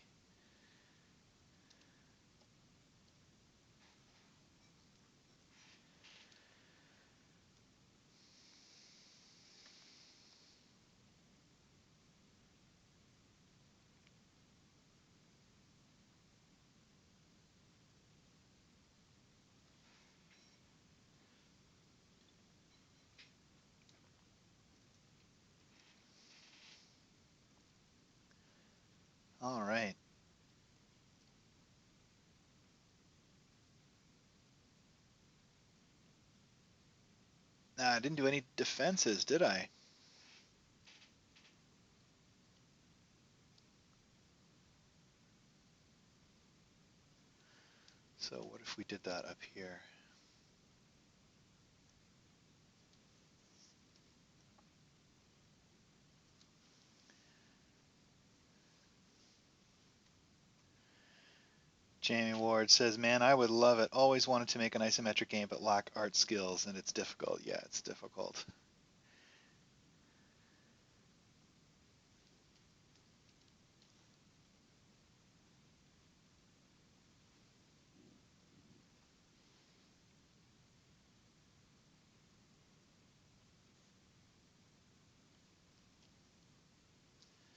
All right. Nah, I didn't do any defenses, did I? So what if we did that up here? Jamie Ward says, man, I would love it. Always wanted to make an isometric game, but lack art skills, and it's difficult. Yeah, it's difficult.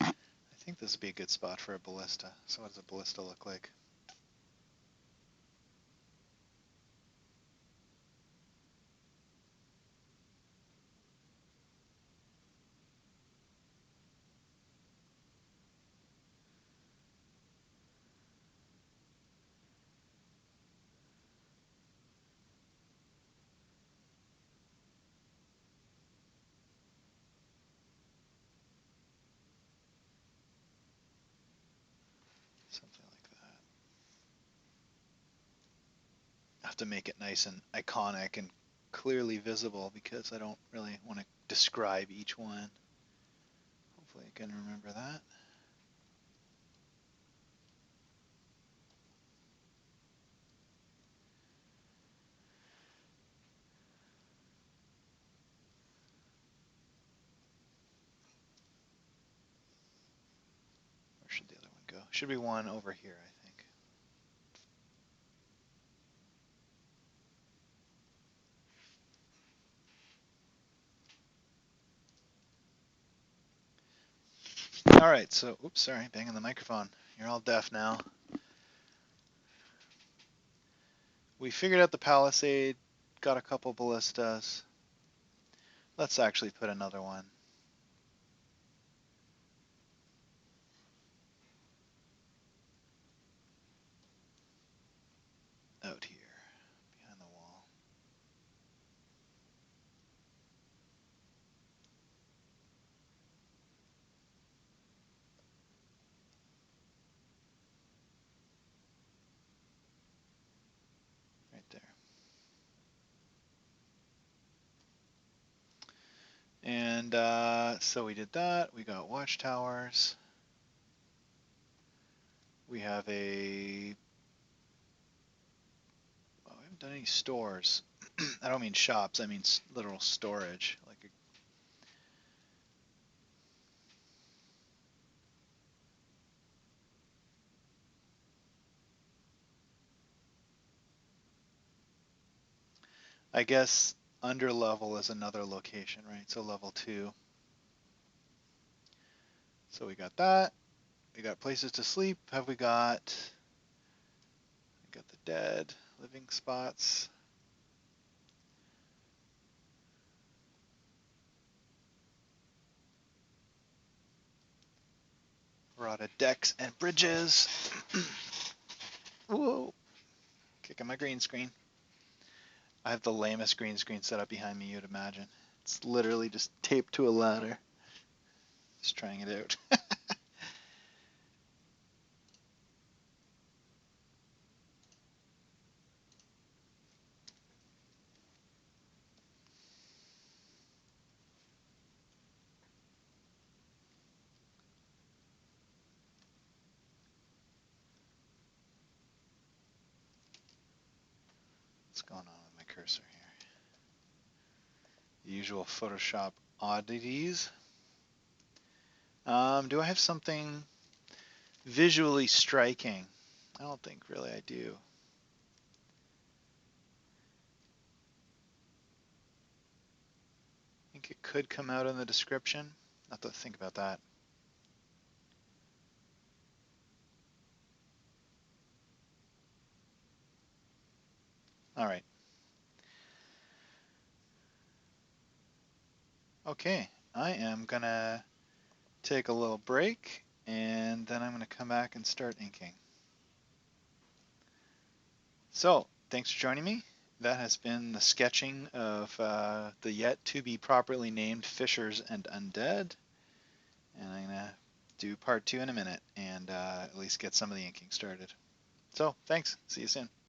I think this would be a good spot for a ballista. So what does a ballista look like? Something like that. I have to make it nice and iconic and clearly visible because I don't really want to describe each one. Hopefully I can remember that. Where should the other one go? Should be one over here, I think. All right, so, oops, sorry, banging the microphone. You're all deaf now. We figured out the palisade, got a couple ballistas. Let's actually put another one out here behind the wall. And so we did that. We got watchtowers. We have well, we haven't done any stores. I don't mean shops, I mean literal storage. I guess under level is another location, right? So level 2. So we got that. We got places to sleep. Have we got? We got the dead, living spots. Rotted decks and bridges. Whoa! Kicking my green screen. I have the lamest green screen set up behind me you'd imagine. It's literally just taped to a ladder. Just trying it out. What's going on with my cursor here? The usual Photoshop oddities. Do I have something visually striking? I don't think really I do. I think it could come out in the description. I'll have to think about that. All right. Okay. I am gonna take a little break and then I'm gonna come back and start inking. So, thanks for joining me. That has been the sketching of the yet to be properly named Fishers and Undead. And I'm going to do part 2 in a minute and at least get some of the inking started. So, thanks. See you soon.